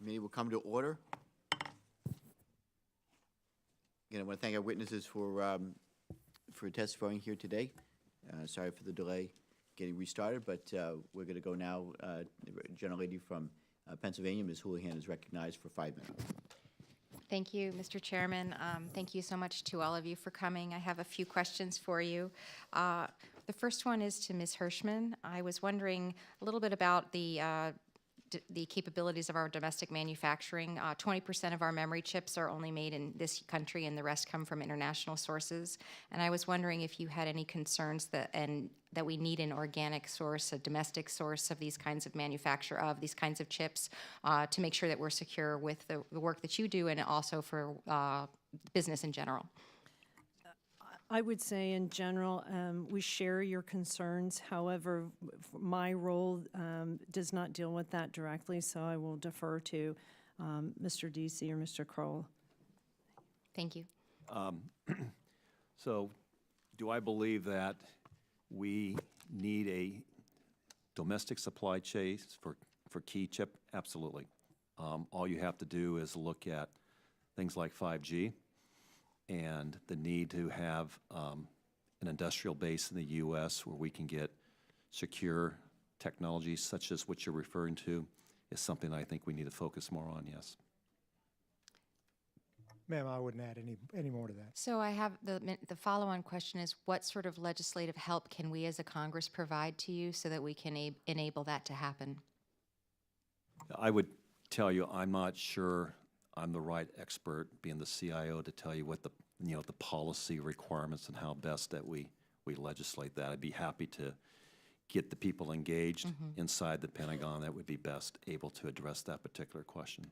Committee will come to order. Again, I want to thank our witnesses for testifying here today. Sorry for the delay getting restarted, but we're going to go now. The gentlelady from Pennsylvania, Ms. Houlihan, is recognized for 5 minutes. Thank you, Mr. Chairman. Thank you so much to all of you for coming. I have a few questions for you. The first one is to Ms. Hirschman. I was wondering a little bit about the capabilities of our domestic manufacturing. 20% of our memory chips are only made in this country, and the rest come from international sources. And I was wondering if you had any concerns that we need an organic source, a domestic source of these kinds of manufacture of these kinds of chips to make sure that we're secure with the work that you do, and also for business in general. I would say in general, we share your concerns. However, my role does not deal with that directly, so I will defer to Mr. Deasy or Mr. Kroll. Thank you. So do I believe that we need a domestic supply chain for key chip? Absolutely. All you have to do is look at things like 5G and the need to have an industrial base in the U.S. where we can get secure technologies such as what you're referring to is something I think we need to focus more on, yes. Ma'am, I wouldn't add any more to that. So I have the follow-on question is, what sort of legislative help can we as a Congress provide to you so that we can enable that to happen? I would tell you I'm not sure I'm the right expert, being the CIO, to tell you what the policy requirements and how best that we legislate that. I'd be happy to get the people engaged inside the Pentagon that would be best able to address that particular question.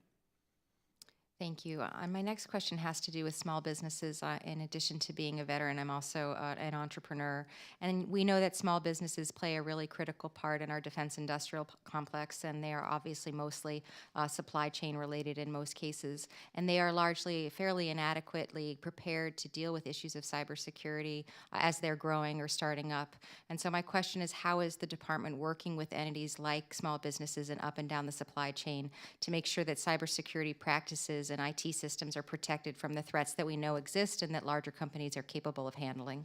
Thank you. My next question has to do with small businesses. In addition to being a veteran, I'm also an entrepreneur. And we know that small businesses play a really critical part in our defense industrial complex, and they are obviously mostly supply chain related in most cases. And they are largely fairly inadequately prepared to deal with issues of cybersecurity as they're growing or starting up. And so my question is, how is the department working with entities like small businesses and up and down the supply chain to make sure that cybersecurity practices and IT systems are protected from the threats that we know exist and that larger companies are capable of handling?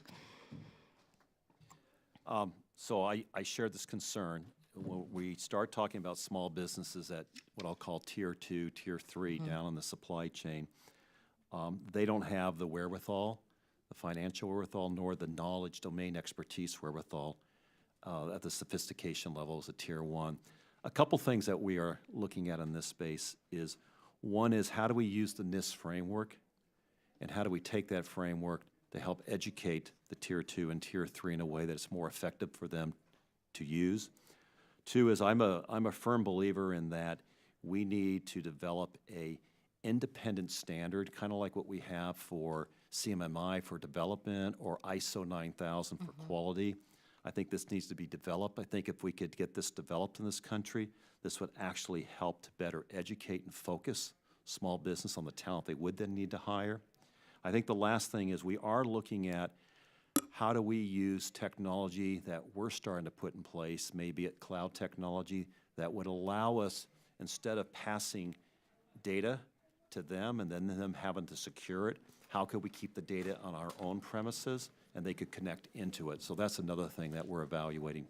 So I share this concern. When we start talking about small businesses at what I'll call Tier 2, Tier 3 down in the supply chain, they don't have the wherewithal, the financial wherewithal, nor the knowledge, domain expertise wherewithal at the sophistication levels at Tier 1. A couple things that we are looking at in this space is, one is, how do we use the NIST framework, and how do we take that framework to help educate the Tier 2 and Tier 3 in a way that it's more effective for them to use? Two is, I'm a firm believer in that we need to develop a independent standard, kind of like what we have for CMMI for development or ISO 9000 for quality. I think this needs to be developed. I think if we could get this developed in this country, this would actually help to better educate and focus small business on the talent they would then need to hire. I think the last thing is, we are looking at how do we use technology that we're starting to put in place, maybe at cloud technology, that would allow us, instead of passing data to them and then them having to secure it, how could we keep the data on our own premises and they could connect into it? So that's another thing that we're evaluating.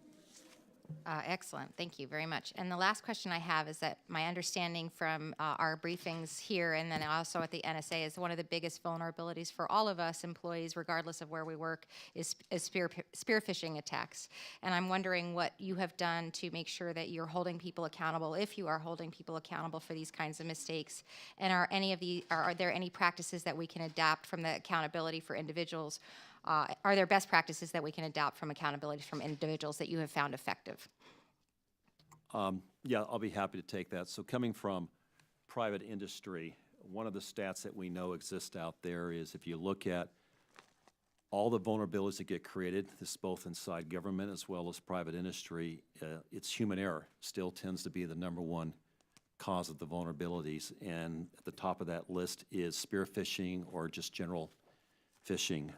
Excellent. Thank you very much. And the last question I have is that my understanding from our briefings here and then also at the NSA is one of the biggest vulnerabilities for all of us employees, regardless of where we work, is spear phishing attacks. And I'm wondering what you have done to make sure that you're holding people accountable, if you are holding people accountable for these kinds of mistakes. And are there any practices that we can adapt from the accountability for individuals? Are there best practices that we can adopt from accountability from individuals that you have found effective? Yeah, I'll be happy to take that. So coming from private industry, one of the stats that we know exist out there is, if you look at all the vulnerabilities that get created, this is both inside government as well as private industry, it's human error still tends to be the #1 cause of the vulnerabilities. And at the top of that list is spear phishing or just general phishing.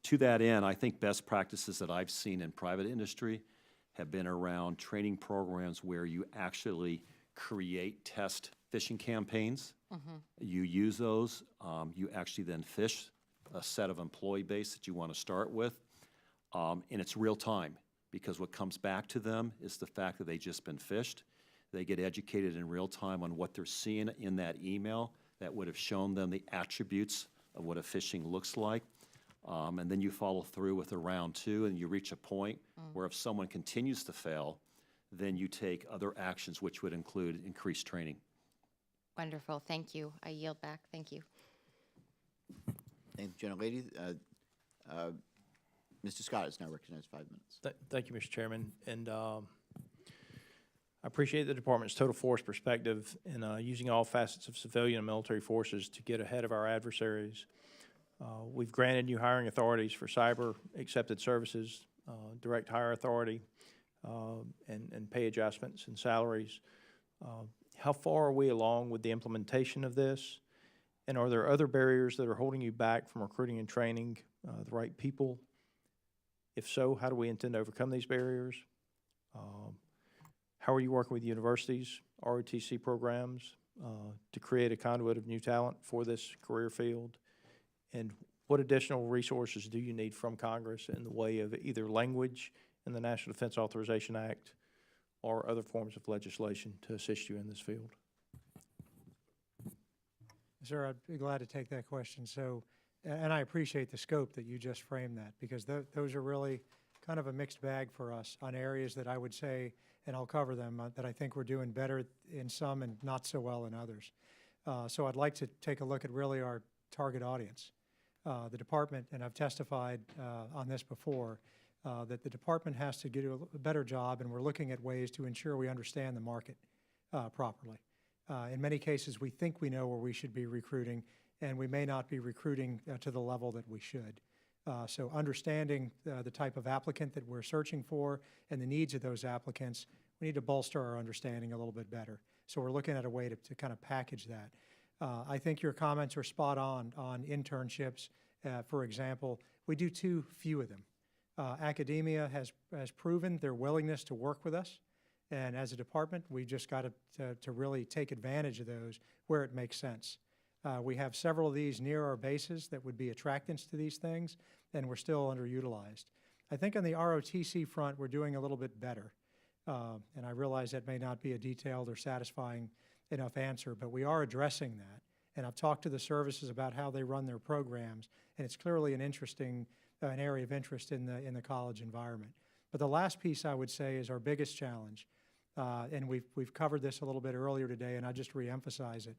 To that end, I think best practices that I've seen in private industry have been around training programs where you actually create test phishing campaigns. You use those. You actually then fish a set of employee base that you want to start with. And it's real time, because what comes back to them is the fact that they've just been phished. They get educated in real time on what they're seeing in that email that would have shown them the attributes of what a phishing looks like. And then you follow through with a round 2, and you reach a point where if someone continues to fail, then you take other actions, which would include increased training. Wonderful, thank you. I yield back, thank you. Thank you, gentlelady. Mr. Scott is now recognized 5 minutes. Thank you, Mr. Chairman. And I appreciate the department's total force perspective in using all facets of civilian and military forces to get ahead of our adversaries. We've granted new hiring authorities for cyber accepted services, direct hire authority, and pay adjustments and salaries. How far are we along with the implementation of this? And are there other barriers that are holding you back from recruiting and training the right people? If so, how do we intend to overcome these barriers? How are you working with universities, ROTC programs, to create a conduit of new talent for this career field? And what additional resources do you need from Congress in the way of either language in the National Defense Authorization Act or other forms of legislation to assist you in this field? Sir, I'd be glad to take that question. So, and I appreciate the scope that you just framed that, because those are really kind of a mixed bag for us on areas that I would say, and I'll cover them, that I think we're doing better in some and not so well in others. So I'd like to take a look at really our target audience. The department, and I've testified on this before, that the department has to do a better job, and we're looking at ways to ensure we understand the market properly. In many cases, we think we know where we should be recruiting, and we may not be recruiting to the level that we should. So understanding the type of applicant that we're searching for and the needs of those applicants, we need to bolster our understanding a little bit better. So we're looking at a way to kind of package that. I think your comments are spot on internships. For example, we do too few of them. Academia has proven their willingness to work with us, and as a department, we just got to really take advantage of those where it makes sense. We have several of these near our bases that would be attractants to these things, and we're still underutilized. I think on the ROTC front, we're doing a little bit better, and I realize that may not be a detailed or satisfying enough answer, but we are addressing that. And I've talked to the services about how they run their programs, and it's clearly an interesting, an area of interest in the college environment. But the last piece I would say is our biggest challenge, and we've covered this a little bit earlier today, and I just reemphasize it.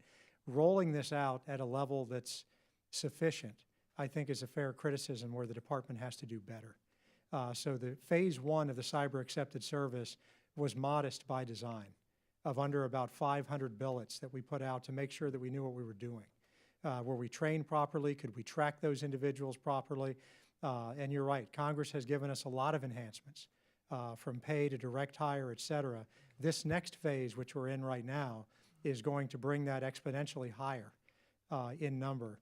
Rolling this out at a level that's sufficient, I think, is a fair criticism where the department has to do better. So the phase 1 of the cyber accepted service was modest by design, of under about 500 billets that we put out to make sure that we knew what we were doing. Were we trained properly? Could we track those individuals properly? And you're right, Congress has given us a lot of enhancements, from pay to direct hire, et cetera. This next phase, which we're in right now, is going to bring that exponentially higher in number.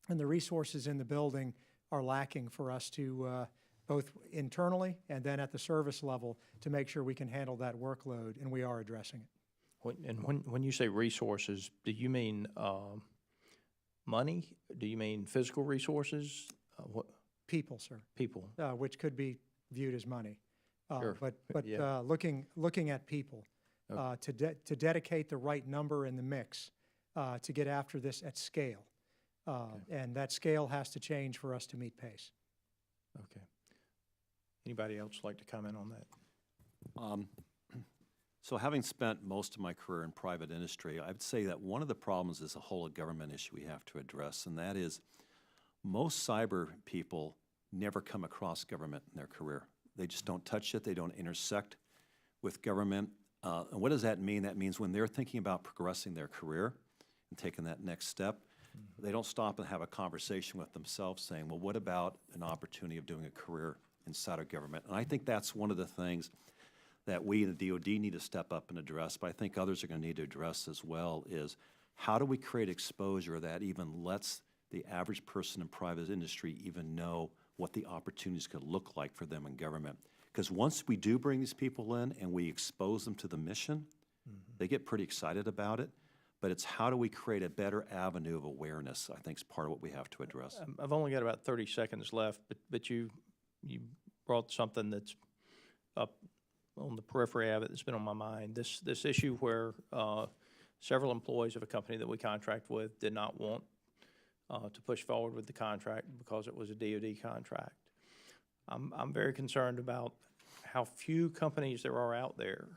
And the resources in the building are lacking for us to both internally and then at the service level to make sure we can handle that workload, and we are addressing it. When you say resources, do you mean money? Do you mean physical resources? What? People, sir. People. Which could be viewed as money. Sure. But Yeah. looking at people, Okay. to dedicate the right number in the mix to get after this at scale. And that scale has to change for us to meet pace. Okay. Anybody else like to comment on that? So having spent most of my career in private industry, I would say that one of the problems is a whole government issue we have to address, and that is most cyber people never come across government in their career. They just don't touch it. They don't intersect with government. And what does that mean? That means when they're thinking about progressing their career and taking that next step, they don't stop and have a conversation with themselves saying, well, what about an opportunity of doing a career inside of government? And I think that's one of the things that we in the DOD need to step up and address, but I think others are going to need to address as well, is how do we create exposure that even lets the average person in private industry even know what the opportunities could look like for them in government? Because once we do bring these people in and we expose them to the mission, they get pretty excited about it. but it's how do we create a better avenue of awareness, I think is part of what we have to address. I've only got about 30 seconds left, but you brought something that's up on the periphery of it that's been on my mind. This issue where several employees of a company that we contract with did not want to push forward with the contract because it was a DoD contract. I'm very concerned about how few companies there are out there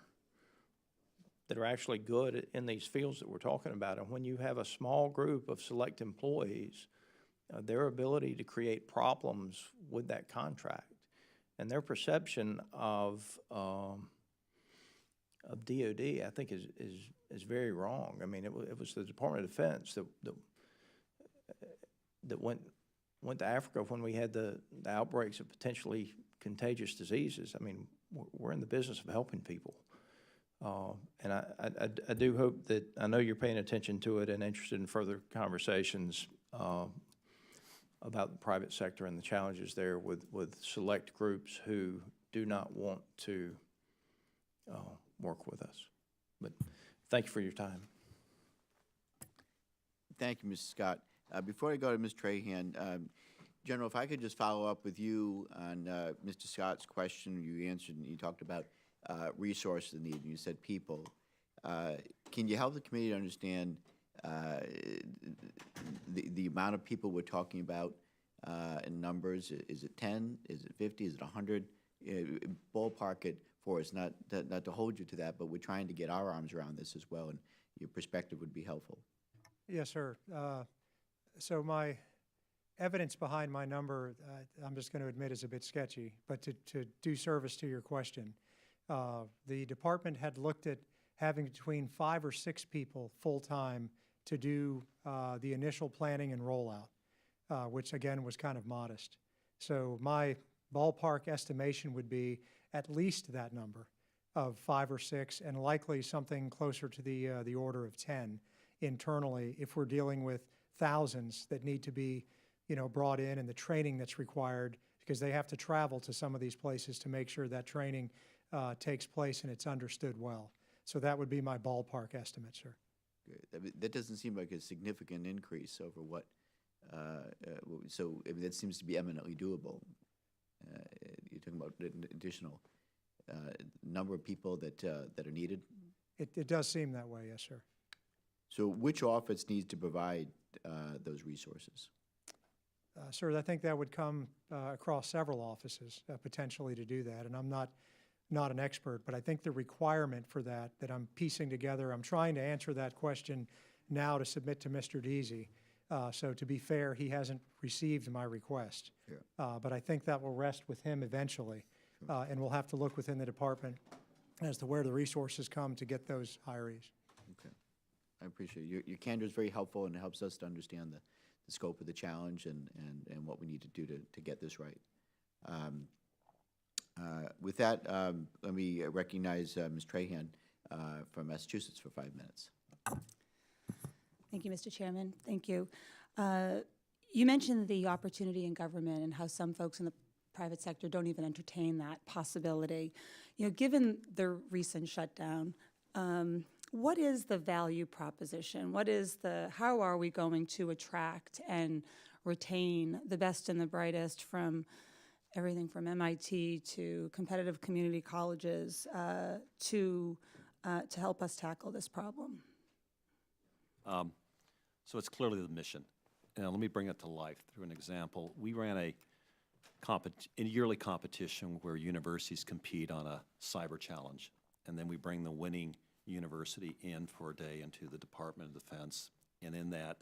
that are actually good in these fields that we're talking about. And when you have a small group of select employees, their ability to create problems with that contract and their perception of DoD, I think is very wrong. I mean, it was the Department of Defense that went to Africa when we had the outbreaks of potentially contagious diseases. I mean, we're in the business of helping people. And I do hope that, I know you're paying attention to it and interested in further conversations about the private sector and the challenges there with select groups who do not want to work with us. But thank you for your time. Thank you, Mr. Scott. Before I go to Ms. Trahan, General, if I could just follow up with you on Mr. Scott's question. You answered and you talked about resources needed, and you said people. Can you help the committee to understand the amount of people we're talking about in numbers? Is it 10? Is it 50? Is it 100? Ballpark it for us, not to hold you to that, but we're trying to get our arms around this as well, and your perspective would be helpful. Yes, sir. So my evidence behind my number, I'm just going to admit, is a bit sketchy, but to do service to your question, the department had looked at having between 5 or 6 people full-time to do the initial planning and rollout, which again was kind of modest. So my ballpark estimation would be at least that number of 5 or 6, and likely something closer to the order of 10 internally if we're dealing with thousands that need to be, brought in, and the training that's required, because they have to travel to some of these places to make sure that training takes place and it's understood well. So that would be my ballpark estimate, sir. Good. That doesn't seem like a significant increase over what, so I mean, that seems to be eminently doable. You're talking about an additional number of people that are needed? It does seem that way, yes, sir. So which office needs to provide those resources? Sir, I think that would come across several offices potentially to do that, and I'm not an expert, but I think the requirement for that I'm piecing together, I'm trying to answer that question now to submit to Mr. Deasy. So to be fair, he hasn't received my request. Sure. But I think that will rest with him eventually, sure. And we'll have to look within the department as to where the resources come to get those hirees. Okay. I appreciate it. Your candor is very helpful, and it helps us to understand the scope of the challenge and what we need to do to get this right. With that, let me recognize Ms. Trahan from Massachusetts for 5 minutes. Thank you, Mr. Chairman. Thank you. You mentioned the opportunity in government and how some folks in the private sector don't even entertain that possibility. Given the recent shutdown, what is the value proposition? How are we going to attract and retain the best and the brightest from everything from MIT to competitive community colleges to help us tackle this problem? So it's clearly the mission. Let me bring it to life through an example. We ran a yearly competition where universities compete on a cyber challenge, and then we bring the winning university in for a day into the Department of Defense, and in that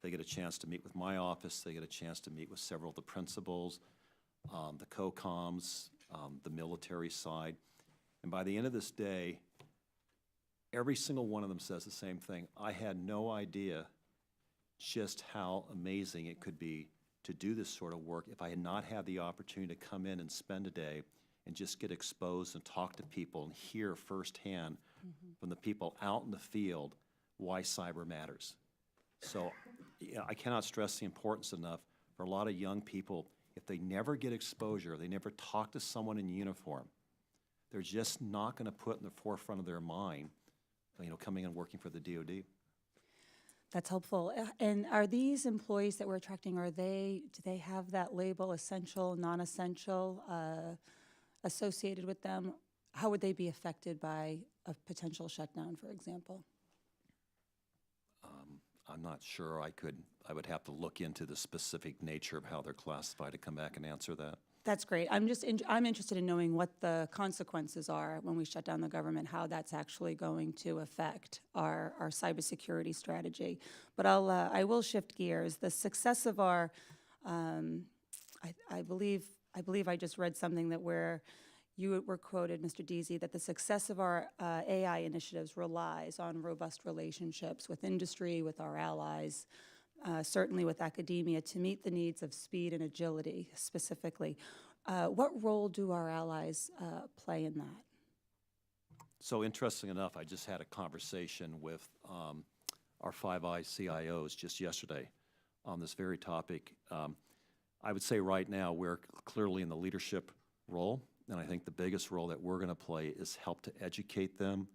they get a chance to meet with my office, they get a chance to meet with several of the principals, the COCOMs, the military side, and by the end of this day, every single one of them says the same thing. I had no idea just how amazing it could be to do this sort of work if I had not had the opportunity to come in and spend a day and just get exposed and talk to people and hear firsthand from the people out in the field why cyber matters. So I cannot stress the importance enough for a lot of young people, if they never get exposure, they never talk to someone in uniform, they're just not going to put in the forefront of their mind, coming and working for the DoD. That's helpful. And are these employees that we're attracting, do they have that label essential, non-essential associated with them? How would they be affected by a potential shutdown, for example? I'm not sure. I would have to look into the specific nature of how they're classified to come back and answer that. That's great. I'm interested in knowing what the consequences are when we shut down the government, how that's actually going to affect our cybersecurity strategy. But I will shift gears. The success of our, I believe I just read something that you were quoted, Mr. Deasy, that the success of our AI initiatives relies on robust relationships with industry, with our allies, certainly with academia, to meet the needs of speed and agility specifically. What role do our allies play in that? So interesting enough, I just had a conversation with our Five Eyes CIOs just yesterday on this very topic. I would say right now we're clearly in the leadership role, and I think the biggest role that we're going to play is help to educate them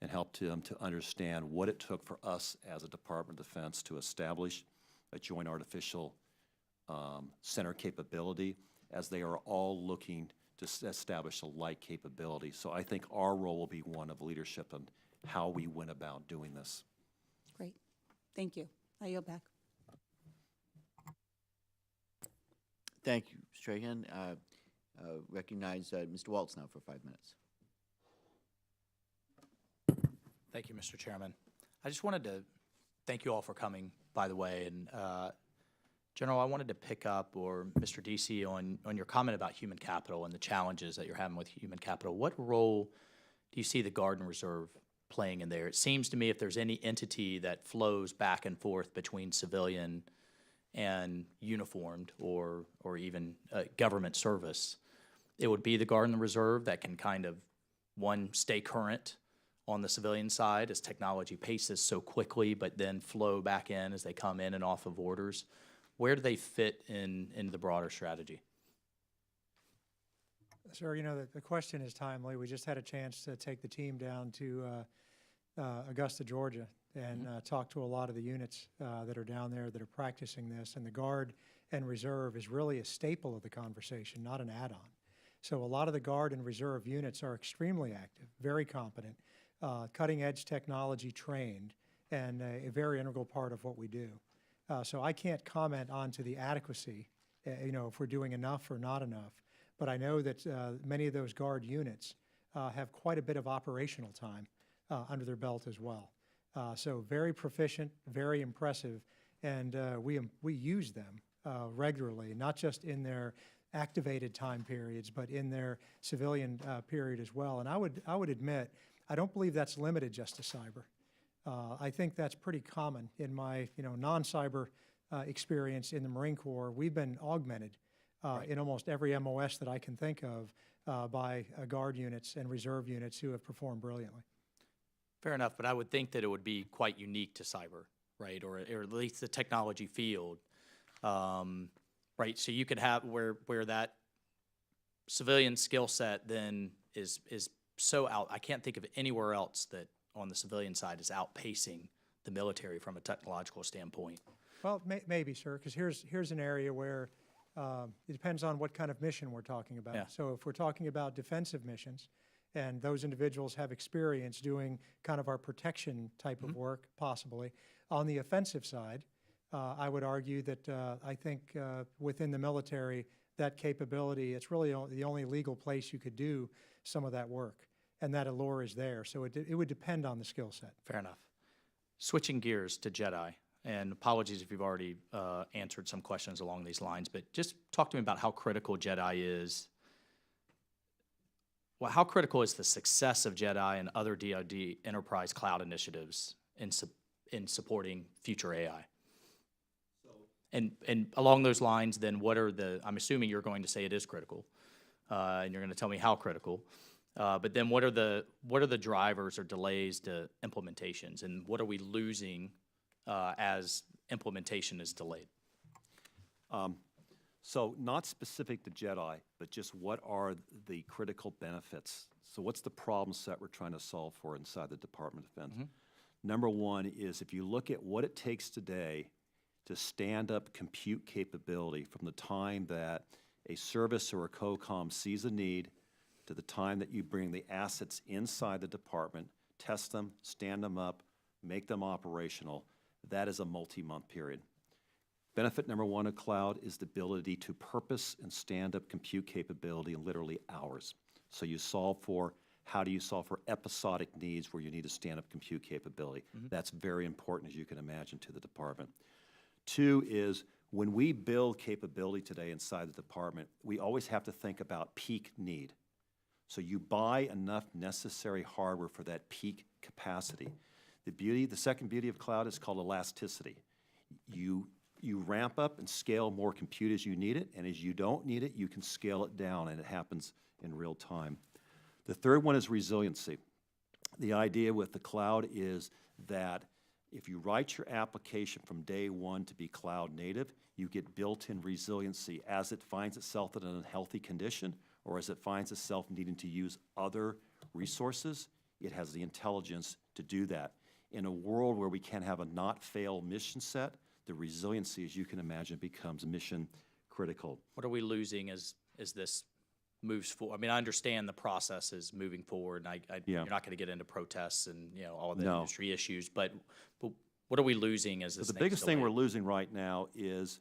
and help them to understand what it took for us as a Department of Defense to establish a joint artificial center capability, as they are all looking to establish a like capability. So I think our role will be one of leadership and how we went about doing this. Great. Thank you. I yield back. Thank you, Mr. Strahan. Recognize Mr. Waltz now for 5 minutes. Thank you, Mr. Chairman. I just wanted to thank you all for coming, by the way. And General, I wanted to pick up, or Mr. DC, on your comment about human capital and the challenges that you're having with human capital. What role do you see the Guard and Reserve playing in there? It seems to me if there's any entity that flows back and forth between civilian and uniformed or even government service, it would be the Guard and the Reserve that can kind of, one, stay current on the civilian side as technology paces so quickly, but then flow back in as they come in and off of orders. Where do they fit into the broader strategy? Sir, you know, the question is timely. We just had a chance to take the team down to Augusta, Georgia, and talk to a lot of the units that are down there that are practicing this. And the Guard and Reserve is really a staple of the conversation, not an add-on. So a lot of the Guard and Reserve units are extremely active, very competent, cutting-edge technology trained, and a very integral part of what we do. So I can't comment on to the adequacy, you know, if we're doing enough or not enough. But I know that many of those Guard units have quite a bit of operational time under their belt as well. So very proficient, very impressive, and we use them regularly, not just in their activated time periods, but in their civilian period as well. And I would admit, I don't believe that's limited just to cyber. I think that's pretty common in my non-cyber experience in the Marine Corps. We've been augmented in almost every MOS that I can think of by Guard units and Reserve units who have performed brilliantly. Fair enough, but I would think that it would be quite unique to cyber, right, or at least the technology field, right? So you could have where that civilian skill set then is so out. I can't think of anywhere else that on the civilian side is outpacing the military from a technological standpoint. Well, maybe, sir, because here's an area where it depends on what kind of mission we're talking about. Yeah. So if we're talking about defensive missions, and those individuals have experience doing kind of our protection type of work, possibly. On the offensive side, I would argue that I think within the military, that capability, it's really the only legal place you could do some of that work, and that allure is there. So it would depend on the skill set. Fair enough. Switching gears to JEDI, and apologies if you've already answered some questions along these lines, but just talk to me about how critical JEDI is. Well, how critical is the success of JEDI and other DoD enterprise cloud initiatives in supporting future AI? And along those lines, then what are I'm assuming you're going to say it is critical, and you're going to tell me how critical. But then what are the drivers or delays to implementations, and what are we losing as implementation is delayed? So not specific to JEDI, but just what are the critical benefits? So what's the problem set we're trying to solve for inside the Department of Defense? Number one is if you look at what it takes today to stand up compute capability from the time that a service or a COCOM sees a need to the time that you bring the assets inside the department, test them, stand them up, make them operational, that is a multi-month period. Benefit number one of cloud is the ability to purpose and stand up compute capability in literally hours. So you solve for, how do you solve for episodic needs where you need to stand up compute capability? That's very important, as you can imagine, to the department. Two is, when we build capability today inside the department, we always have to think about peak need. So you buy enough necessary hardware for that peak capacity. The second beauty of cloud is called elasticity. You ramp up and scale more compute as you need it, and as you don't need it, you can scale it down, and it happens in real time. The third one is resiliency. The idea with the cloud is that if you write your application from day one to be cloud native, you get built-in resiliency as it finds itself in an unhealthy condition or as it finds itself needing to use other resources, it has the intelligence to do that. In a world where we can't have a not-fail mission set, the resiliency, as you can imagine, becomes mission critical. What are we losing as this moves forward? I mean, I understand the process is moving forward, and you're not going to get into protests and all of the industry issues, but what are we losing as this The thing's biggest thing delayed? we're losing right now is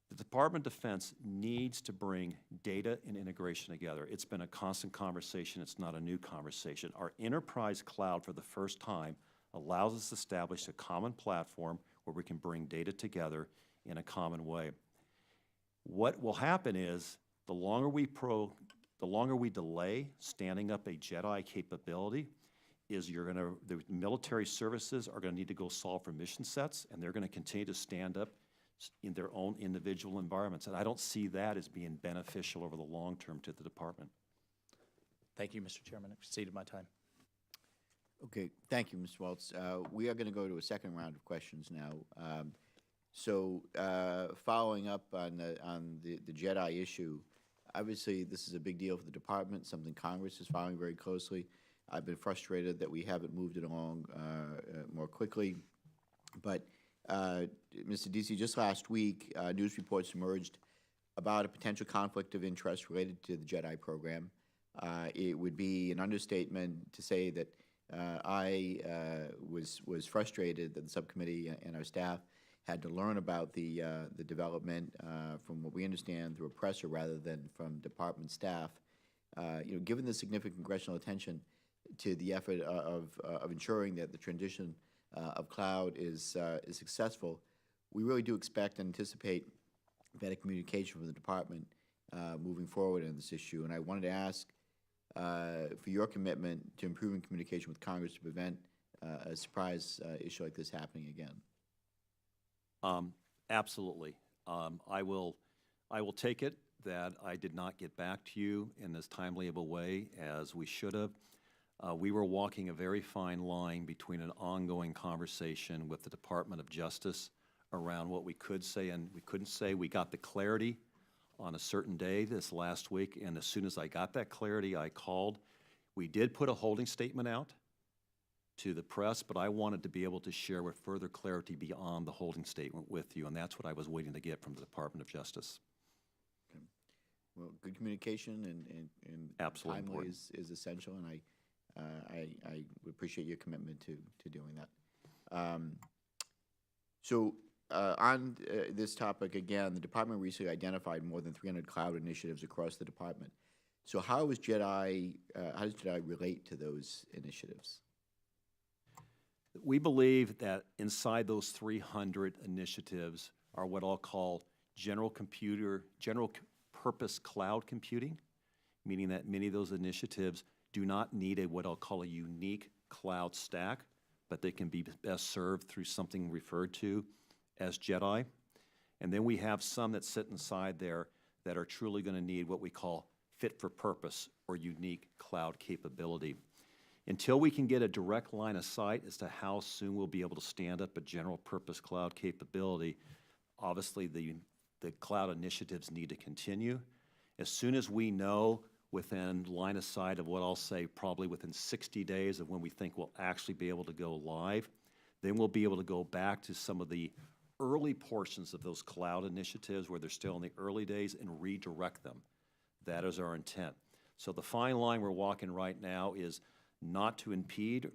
the Department of Defense needs to bring data and integration together. It's been a constant conversation. It's not a new conversation. Our enterprise cloud, for the first time, allows us to establish a common platform where we can bring data together in a common way. What will happen is the longer we delay standing up a JEDI capability, is the military services are gonna need to go solve for mission sets, and they're gonna continue to stand up in their own individual environments. And I don't see that as being beneficial over the long term to the department. Thank you, Mr. Chairman. I've exceeded my time. Okay, thank you, Mr. Waltz. We are going to go to a second round of questions now. Following up on the JEDI issue, obviously this is a big deal for the department, something Congress is following very closely. I've been frustrated that we haven't moved it along more quickly. But, Mr. DC, just last week, news reports emerged about a potential conflict of interest related to the JEDI program. It would be an understatement to say that I was frustrated that the subcommittee and our staff had to learn about the development from what we understand through a presser rather than from department staff. Given the significant congressional attention to the effort of ensuring that the transition of cloud is successful, we really do expect and anticipate better communication from the department moving forward in this issue. And I wanted to ask for your commitment to improving communication with Congress to prevent a surprise issue like this happening again. Absolutely. I will take it that I did not get back to you in as timely of a way as we should have. We were walking a very fine line between an ongoing conversation with the Department of Justice around what we could say and we couldn't say. We got the clarity on a certain day this last week, and as soon as I got that clarity, I called. We did put a holding statement out to the press, but I wanted to be able to share with further clarity beyond the holding statement with you, and that's what I was waiting to get from the Department of Justice. Okay. Well, good communication and Absolutely timely important. is essential, and I would appreciate your commitment to doing that. On this topic, again, the department recently identified more than 300 cloud initiatives across the department. So how does JEDI relate to those initiatives? We believe that inside those 300 initiatives are what I'll call general purpose cloud computing, meaning that many of those initiatives do not need what I'll call a unique cloud stack, but they can be best served through something referred to as JEDI. And then we have some that sit inside there that are truly going to need what we call fit for purpose or unique cloud capability. Until we can get a direct line of sight as to how soon we'll be able to stand up a general purpose cloud capability, obviously the cloud initiatives need to continue. As soon as we know within line of sight of what I'll say probably within 60 days of when we think we'll actually be able to go live. Then we'll be able to go back to some of the early portions of those cloud initiatives where they're still in the early days and redirect them. That is our intent. So the fine line we're walking right now is not to impede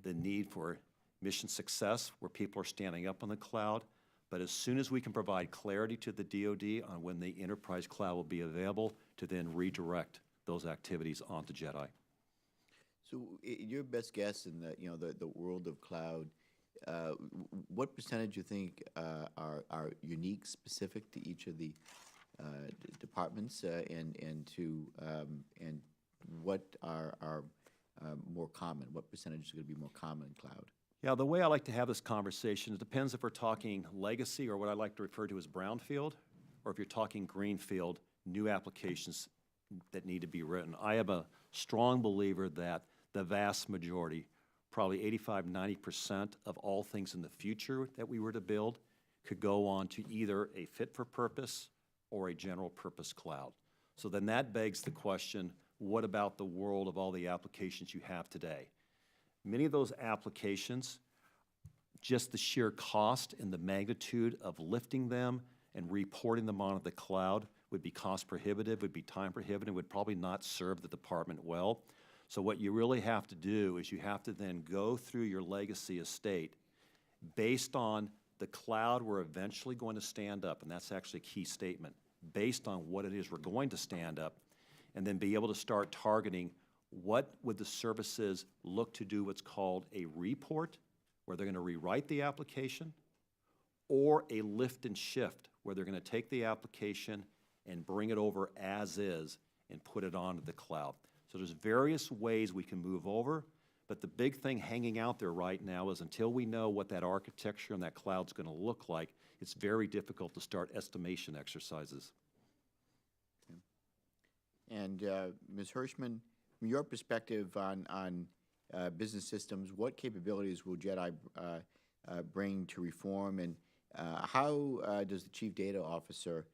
the need for mission success where people are standing up on the cloud, but as soon as we can provide clarity to the DoD on when the enterprise cloud will be available, to then redirect those activities onto JEDI. So your best guess in the world of cloud, what percentage you think are unique, specific to each of the departments, and what are more common? What percentage is going to be more common in cloud? Yeah, the way I like to have this conversation, it depends if we're talking legacy or what I like to refer to as brownfield, or if you're talking greenfield, new applications that need to be written. I am a strong believer that the vast majority, probably 85–90% of all things in the future that we were to build could go on to either a fit-for-purpose or a general-purpose cloud. So then that begs the question, what about the world of all the applications you have today? Many of those applications, just the sheer cost and the magnitude of lifting them and reporting them onto the cloud would be cost prohibitive, would be time prohibitive, would probably not serve the department well. So what you really have to do is you have to then go through your legacy estate based on the cloud we're eventually going to stand up, and that's actually a key statement, based on what it is we're going to stand up, and then be able to start targeting what would the services look to do what's called a report, where they're going to rewrite the application, or a lift and shift, where they're going to take the application and bring it over as is and put it onto the cloud. So there's various ways we can move over, but the big thing hanging out there right now is until we know what that architecture and that cloud's going to look like, it's very difficult to start estimation exercises. Okay. And Ms. Hirschman, from your perspective on business systems, what capabilities will JEDI bring to reform, and how does the Chief Data Officer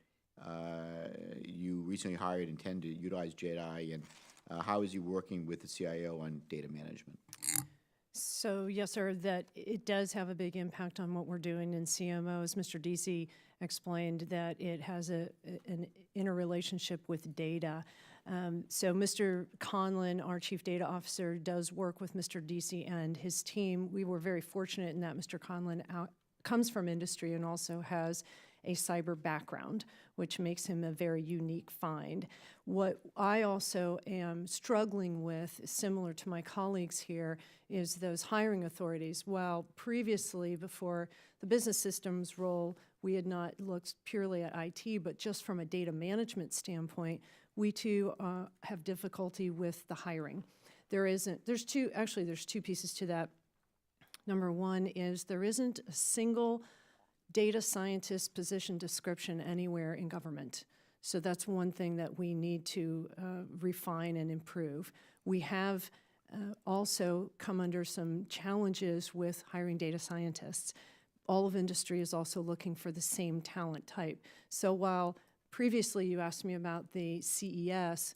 you recently hired intend to utilize JEDI, and how is he working with the CIO on data management? So yes, sir, that it does have a big impact on what we're doing in CMO. As Mr. DC explained, that it has an interrelationship with data. So Mr. Conlon, our Chief Data Officer, does work with Mr. DC and his team. We were very fortunate in that Mr. Conlon comes from industry and also has a cyber background, which makes him a very unique find. What I also am struggling with, similar to my colleagues here, is those hiring authorities. While previously, before the business systems role, we had not looked purely at IT, but just from a data management standpoint, we too have difficulty with the hiring. There's two pieces to that. Number one is there isn't a single data scientist position description anywhere in government. So that's one thing that we need to refine and improve. We have also come under some challenges with hiring data scientists. All of industry is also looking for the same talent type. So while previously you asked me about the CES,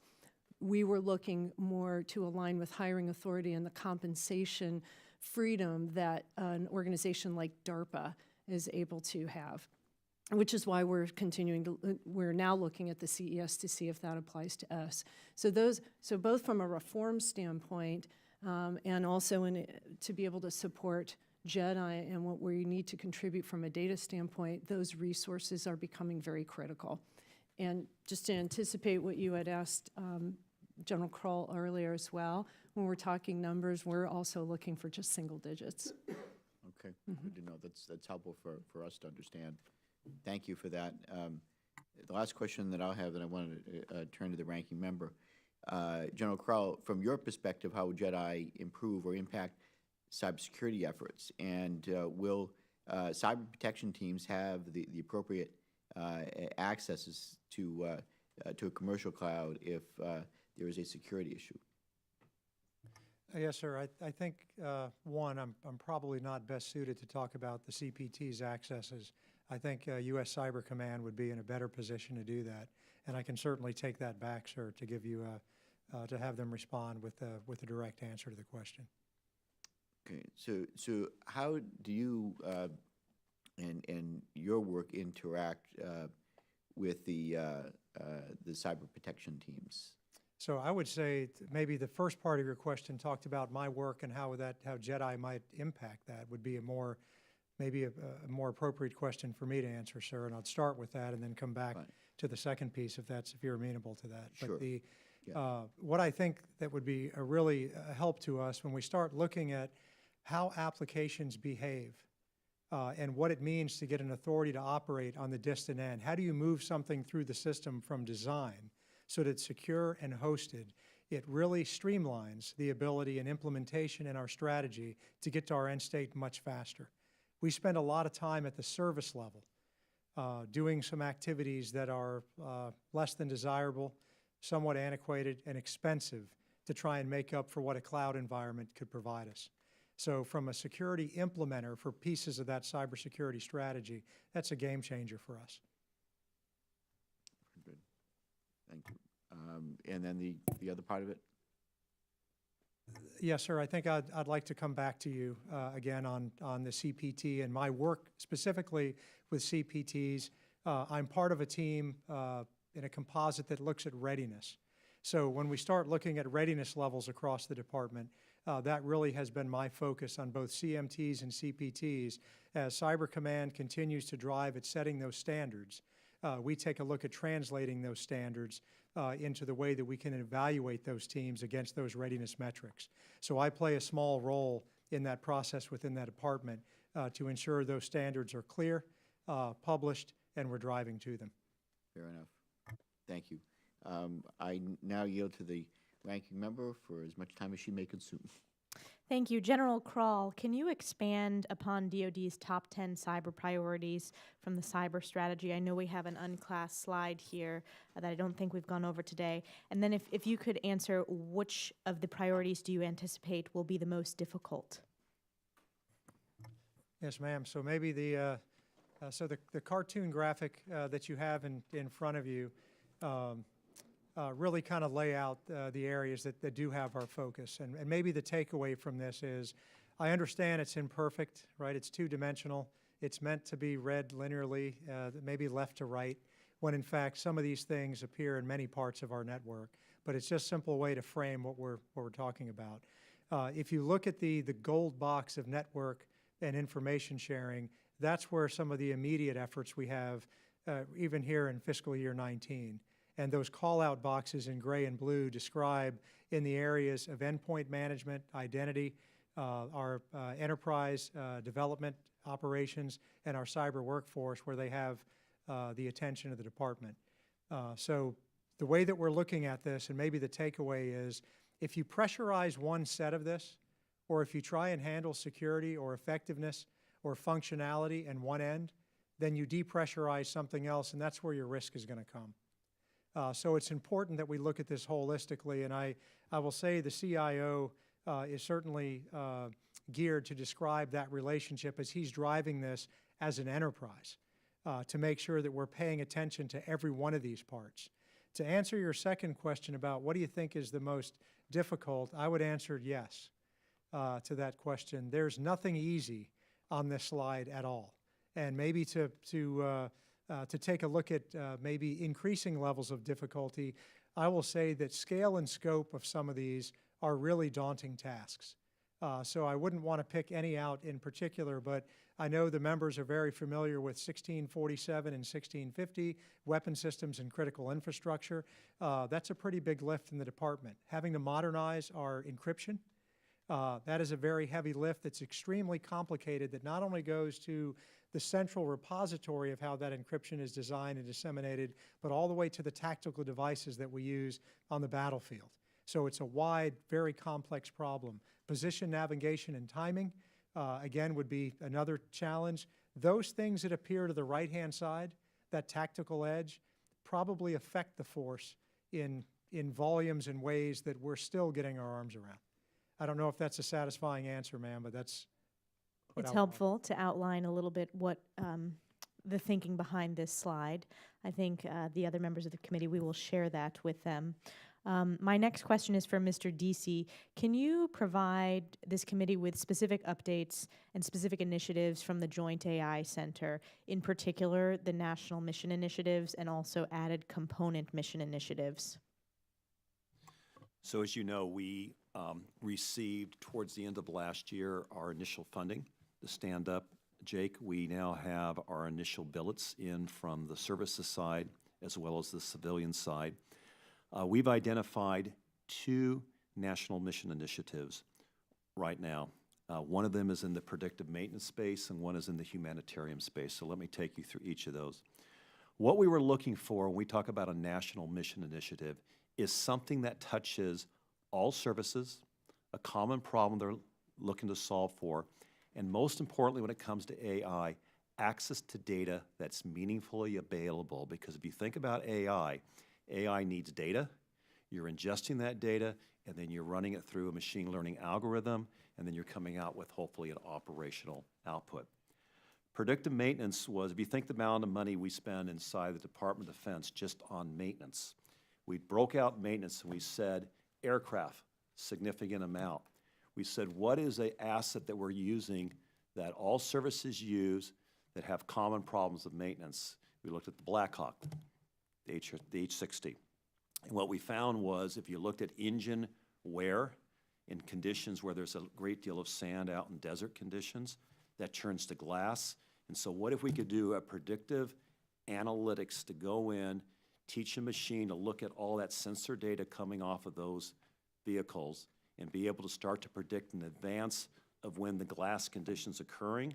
we were looking more to align with hiring authority and the compensation freedom that an organization like DARPA is able to have, which is why we're now looking at the CES to see if that applies to us. So both from a reform standpoint and also to be able to support JEDI and what we need to contribute from a data standpoint, those resources are becoming very critical. And just to anticipate what you had asked General Kroll earlier as well, when we're talking numbers, we're also looking for just single digits. Okay, good to know. That's helpful for us to understand. Thank you for that. The last question that I'll have, and I wanted to turn to the ranking member. General Kroll, from your perspective, how would JEDI improve or impact cybersecurity efforts? And will cyber protection teams have the appropriate accesses to a commercial cloud if there is a security issue? Yes, sir. I think, one, I'm probably not best suited to talk about the CPT's accesses. I think U.S. Cyber Command would be in a better position to do that. And I can certainly take that back, sir, to give you to have them respond with a direct answer to the question. Okay, so how do you and your work interact with the cyber protection teams? So I would say maybe the first part of your question talked about my work and how JEDI might impact that would be maybe a more appropriate question for me to answer, sir. And I'd start with that and then come back to the second piece if you're amenable to that. Sure. But what I think that would be a really help to us when we start looking at how applications behave and what it means to get an authority to operate on the distant end. How do you move something through the system from design so that it's secure and hosted? It really streamlines the ability and implementation in our strategy to get to our end state much faster. We spend a lot of time at the service level doing some activities that are less than desirable, somewhat antiquated, and expensive to try and make up for what a cloud environment could provide us. So from a security implementer for pieces of that cybersecurity strategy, that's a game changer for us. Good. Thank you. And then the other part of it? Yes, sir. I think I'd like to come back to you again on the CPT and my work specifically with CPTs. I'm part of a team in a composite that looks at readiness. So when we start looking at readiness levels across the department, that really has been my focus on both CMTs and CPTs. As Cyber Command continues to drive at setting those standards, we take a look at translating those standards into the way that we can evaluate those teams against those readiness metrics. So I play a small role in that process within that department to ensure those standards are clear, published, and we're driving to them. Fair enough. Thank you. I now yield to the ranking member for as much time as she may consume. Thank you. General Kroll, can you expand upon DoD's top 10 cyber priorities from the cyber strategy? I know we have an unclassed slide here that I don't think we've gone over today. And then if you could answer, which of the priorities do you anticipate will be the most difficult? Yes, ma'am. So maybe the cartoon graphic that you have in front of you really kind of lay out the areas that do have our focus. And maybe the takeaway from this is, I understand it's imperfect, right? It's two-dimensional. It's meant to be read linearly, maybe left to right, when in fact some of these things appear in many parts of our network. But it's just a simple way to frame what we're talking about. If you look at the gold box of network and information sharing, that's where some of the immediate efforts we have, even here in fiscal year 19. And those call-out boxes in gray and blue describe in the areas of endpoint management, identity, our enterprise development operations, and our cyber workforce, where they have the attention of the department. So the way that we're looking at this, and maybe the takeaway is, if you pressurize one set of this, or if you try and handle security or effectiveness or functionality in one end, then you depressurize something else, and that's where your risk is going to come. So it's important that we look at this holistically, and I will say the CIO is certainly geared to describe that relationship as he's driving this as an enterprise to make sure that we're paying attention to every one of these parts. To answer your second question about what do you think is the most difficult, I would answer yes to that question. There's nothing easy on this slide at all. And maybe to take a look at maybe increasing levels of difficulty, I will say that scale and scope of some of these are really daunting tasks. So I wouldn't want to pick any out in particular, but I know the members are very familiar with 1647 and 1650, weapon systems and critical infrastructure. That's a pretty big lift in the department. Having to modernize our encryption, that is a very heavy lift that's extremely complicated, that not only goes to the central repository of how that encryption is designed and disseminated, but all the way to the tactical devices that we use on the battlefield. So it's a wide, very complex problem. Position, navigation, and timing, again, would be another challenge. Those things that appear to the right-hand side, that tactical edge, probably affect the force in volumes and ways that we're still getting our arms around. I don't know if that's a satisfying answer, ma'am, but that's what It's helpful to outline a little bit what the thinking behind this slide. I think the other members of the committee, we will share that with them. My next question is for Mr. Deasy. Can you provide this committee with specific updates and specific initiatives from the Joint AI Center, in particular the national mission initiatives and also added component mission initiatives? So as you know, we received towards the end of last year our initial funding to stand up. Jake, we now have our initial billets in from the services side as well as the civilian side. We've identified 2 national mission initiatives right now. One of them is in the predictive maintenance space and one is in the humanitarian space. So let me take you through each of those. What we were looking for when we talk about a national mission initiative is something that touches all services, a common problem they're looking to solve for, and most importantly when it comes to AI, access to data that's meaningfully available. Because if you think about AI needs data, you're ingesting that data, and then you're running it through a machine learning algorithm, and then you're coming out with hopefully an operational output. Predictive maintenance was, if you think the amount of money we spend inside the Department of Defense just on maintenance, we broke out maintenance and we said aircraft, significant amount. We said what is an asset that we're using that all services use that have common problems of maintenance? We looked at the Black Hawk, the H-60. And what we found was if you looked at engine wear in conditions where there's a great deal of sand out in desert conditions, that turns to glass. And so what if we could do a predictive analytics to go in, teach a machine to look at all that sensor data coming off of those vehicles and be able to start to predict in advance of when the glass condition's occurring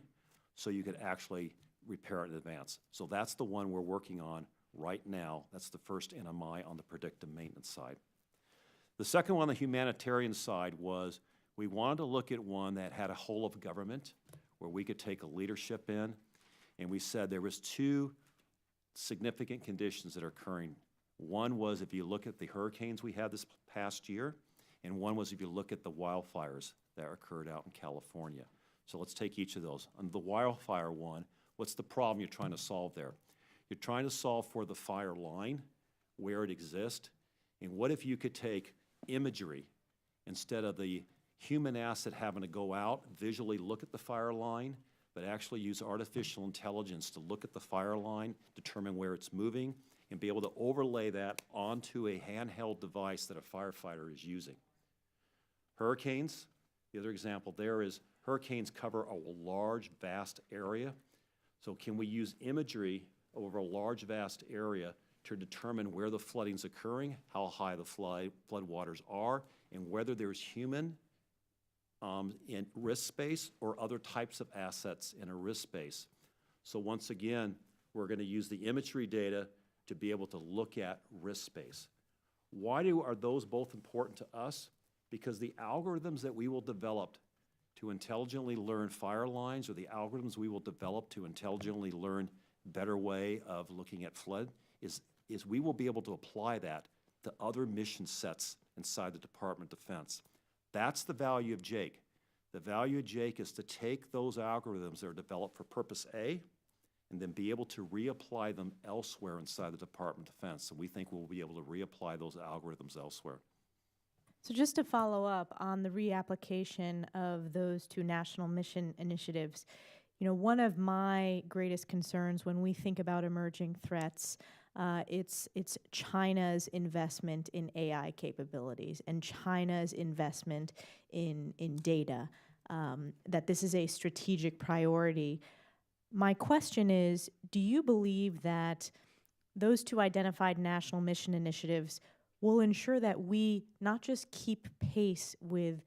so you could actually repair it in advance. So that's the one we're working on right now. That's the first NMI on the predictive maintenance side. The second one on the humanitarian side was we wanted to look at one that had a whole of government where we could take a leadership in, and we said there was 2 significant conditions that are occurring. One was if you look at the hurricanes we had this past year, and one was if you look at the wildfires that occurred out in California. So let's take each of those. On the wildfire one, what's the problem you're trying to solve there? You're trying to solve for the fire line, where it exists, and what if you could take imagery instead of the human asset having to go out, visually look at the fire line, but actually use artificial intelligence to look at the fire line, determine where it's moving, and be able to overlay that onto a handheld device that a firefighter is using. Hurricanes, the other example there is hurricanes cover a large, vast area. So can we use imagery over a large, vast area to determine where the flooding's occurring, how high the flood waters are, and whether there's human in risk space or other types of assets in a risk space. So once again, we're going to use the imagery data to be able to look at risk space. Why are those both important to us? Because the algorithms that we will develop to intelligently learn fire lines, or the algorithms we will develop to intelligently learn better way of looking at flood, is we will be able to apply that to other mission sets inside the Department of Defense. That's the value of Jake. The value of Jake is to take those algorithms that are developed for purpose A and then be able to reapply them elsewhere inside the Department of Defense. And we think we'll be able to reapply those algorithms elsewhere. So just to follow up on the reapplication of those 2 national mission initiatives, you know, one of my greatest concerns when we think about emerging threats, it's China's investment in AI capabilities and China's investment in data, that this is a strategic priority. My question is, do you believe that those 2 identified national mission initiatives will ensure that we not just keep pace with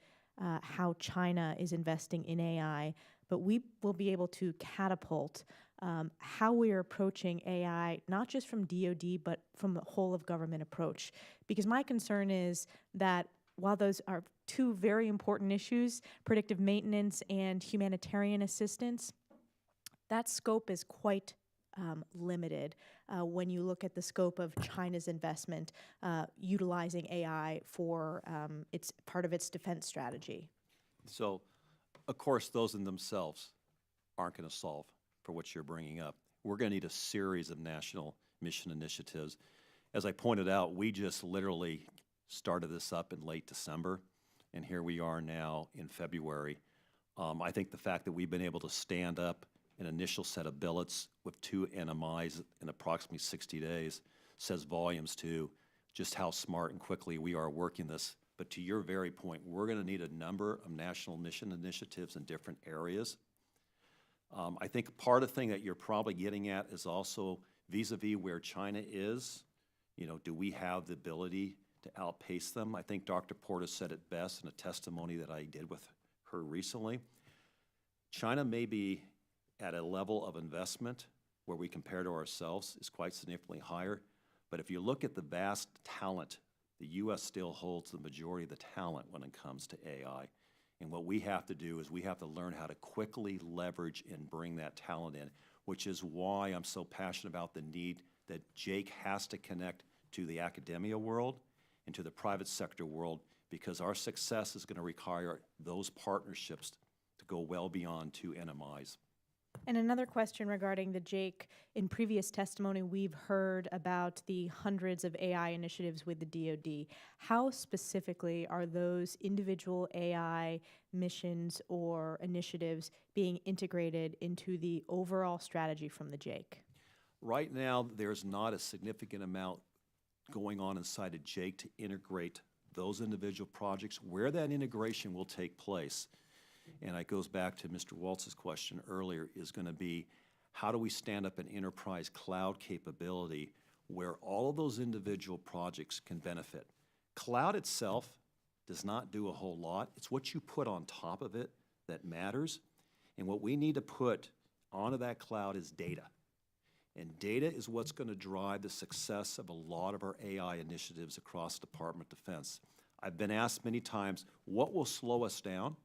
how China is investing in AI, but we will be able to catapult how we are approaching AI, not just from DoD, but from the whole of government approach? Because my concern is that while those are 2 very important issues, predictive maintenance and humanitarian assistance, that scope is quite limited when you look at the scope of China's investment utilizing AI for its part of its defense strategy. So, of course, those in themselves aren't going to solve for what you're bringing up. we're going to need a series of national mission initiatives. As I pointed out, we just literally started this up in late December, and here we are now in February. I think the fact that we've been able to stand up an initial set of billets with 2 NMIs in approximately 60 days says volumes to just how smart and quickly we are working this. But to your very point, we're going to need a number of national mission initiatives in different areas. I think part of the thing that you're probably getting at is also vis-a-vis where China is. You know, do we have the ability to outpace them? I think Dr. Portis said it best in a testimony that I did with her recently. China may be at a level of investment where we compare to ourselves is quite significantly higher. But if you look at the vast talent, the U.S. still holds the majority of the talent when it comes to AI. And what we have to do is we have to learn how to quickly leverage and bring that talent in, which is why I'm so passionate about the need that Jake has to connect to the academia world and to the private sector world, because our success is going to require those partnerships to go well beyond 2 NMIs. And another question regarding the Jake. In previous testimony, we've heard about the hundreds of AI initiatives with the DoD. How specifically are those individual AI missions or initiatives being integrated into the overall strategy from the Jake? Right now, there's not a significant amount going on inside of Jake to integrate those individual projects. Where that integration will take place, and it goes back to Mr. Waltz's question earlier, is going to be how do we stand up an enterprise cloud capability where all of those individual projects can benefit. Cloud itself does not do a whole lot. It's what you put on top of it that matters. And what we need to put onto that cloud is data. And data is what's going to drive the success of a lot of our AI initiatives across Department of Defense. I've been asked many times, what will slow us down?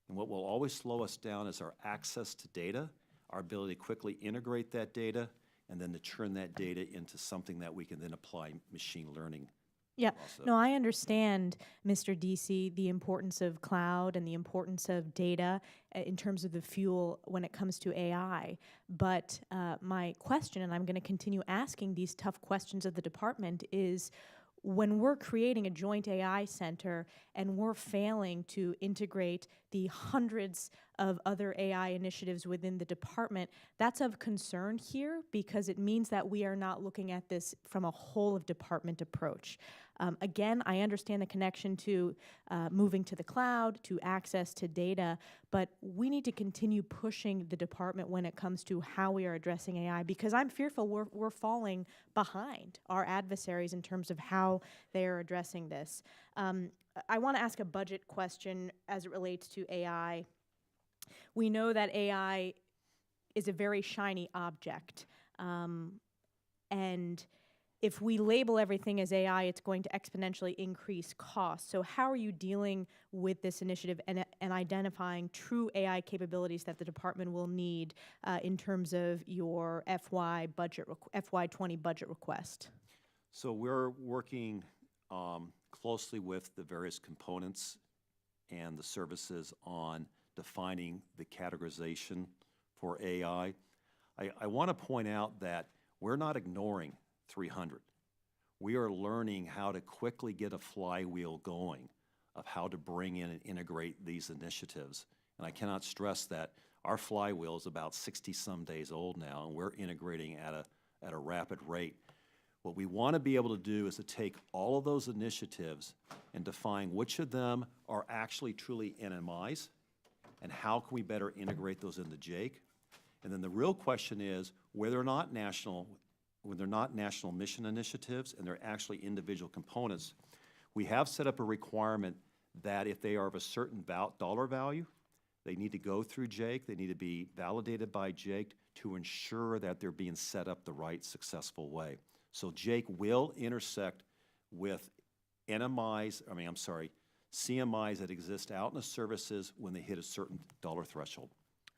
And what will always slow us down is our access to data, our ability to quickly integrate that data, and then to turn that data into something that we can then apply machine learning. Yeah, Also. no, I understand, Mr. DC, the importance of cloud and the importance of data in terms of the fuel when it comes to AI. But my question, and I'm going to continue asking these tough questions of the department, is when we're creating a joint AI center and we're failing to integrate the hundreds of other AI initiatives within the department, that's of concern here because it means that we are not looking at this from a whole of department approach. Again, I understand the connection to moving to the cloud, to access to data, but we need to continue pushing the department when it comes to how we are addressing AI, because I'm fearful we're falling behind our adversaries in terms of how they are addressing this. I want to ask a budget question as it relates to AI. We know that AI is a very shiny object, and if we label everything as AI, it's going to exponentially increase costs. So how are you dealing with this initiative and identifying true AI capabilities that the department will need in terms of your FY20 budget request? So we're working closely with the various components and the services on defining the categorization for AI. I want to point out that we're not ignoring 300. We are learning how to quickly get a flywheel going of how to bring in and integrate these initiatives. And I cannot stress that our flywheel is about 60-some days old now, and we're integrating at a rapid rate. What we want to be able to do is to take all of those initiatives and define which of them are actually truly NMIs, and how can we better integrate those into Jake. And then the real question is whether they're not national mission initiatives and they're actually individual components, we have set up a requirement that if they are of a certain dollar value, they need to go through Jake, they need to be validated by Jake to ensure that they're being set up the right, successful way. So Jake will intersect with CMIs that exist out in the services when they hit a certain dollar threshold.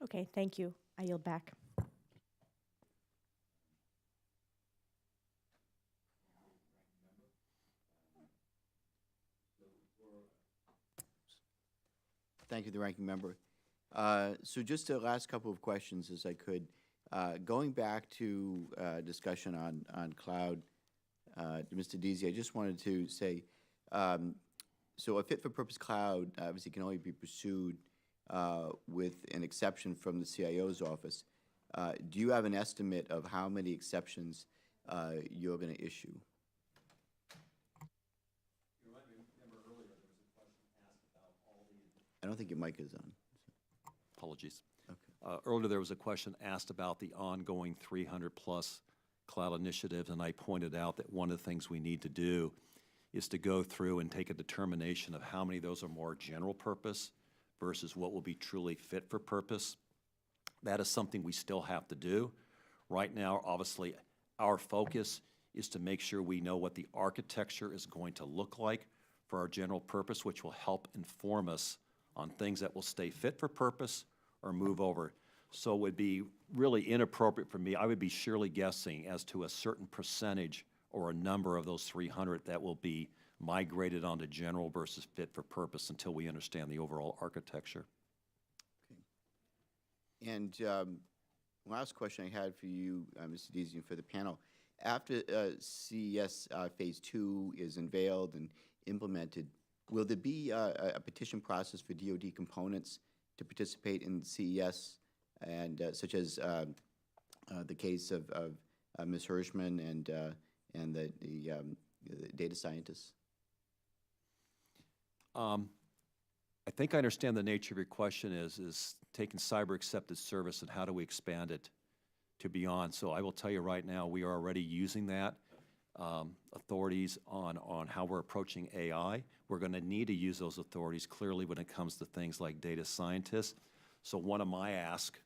Okay, thank you. I yield back. Thank you, the ranking member. So just the last couple of questions, as I could. Going back to discussion on cloud, to Mr. Deasy, I just wanted to say, so a fit-for-purpose cloud obviously can only be pursued with an exception from the CIO's office. Do you have an estimate of how many exceptions you're going to issue? I don't think your mic is on. Apologies. Okay. Earlier, there was a question asked about the ongoing 300-plus cloud initiatives, and I pointed out that one of the things we need to do is to go through and take a determination of how many of those are more general purpose versus what will be truly fit for purpose. That is something we still have to do. Right now, obviously, our focus is to make sure we know what the architecture is going to look like for our general purpose, which will help inform us on things that will stay fit for purpose or move over. So it would be really inappropriate for me. I would be surely guessing as to a certain percentage or a number of those 300 that will be migrated onto general versus fit for purpose until we understand the overall architecture. Okay. And last question I had for you, Mr. Deasy, and for the panel. After CES Phase 2 is unveiled and implemented, will there be a petition process for DoD components to participate in CES, and such as the case of Ms. Hirschman and the data scientists? I think I understand the nature of your question is taking cyber accepted service and how do we expand it to beyond. So I will tell you right now, we are already using that. Authorities on how we're approaching AI. We're going to need to use those authorities clearly when it comes to things like data scientists. So one of my asks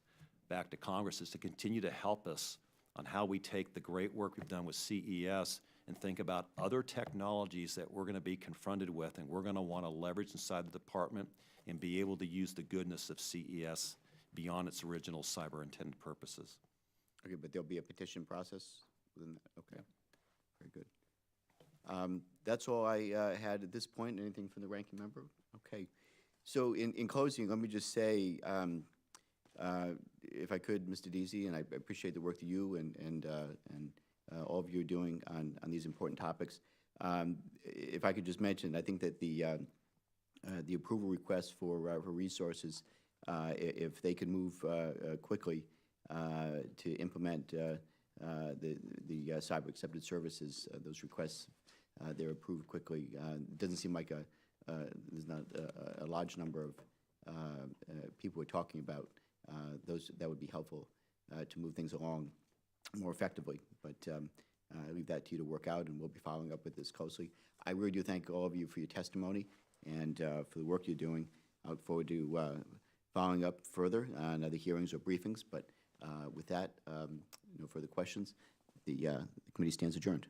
back to Congress is to continue to help us on how we take the great work we've done with CES and think about other technologies that we're going to be confronted with and we're going to want to leverage inside the department and be able to use the goodness of CES beyond its original cyber intended purposes. Okay, but there'll be a petition process within that? Okay. Very good. That's all I had at this point. Anything from the ranking member? Okay. So in closing, let me just say, if I could, Mr. Deasy, and I appreciate the work that you and all of you are doing on these important topics. If I could just mention, I think that the approval request for resources, if they could move quickly to implement the cyber accepted services, those requests, they're approved quickly. It doesn't seem like there's not a large number of people we're talking about. Those that would be helpful to move things along more effectively. But I leave that to you to work out, and we'll be following up with this closely. I really do thank all of you for your testimony and for the work you're doing. I look forward to following up further on other hearings or briefings. But with that, no further questions. The committee stands adjourned.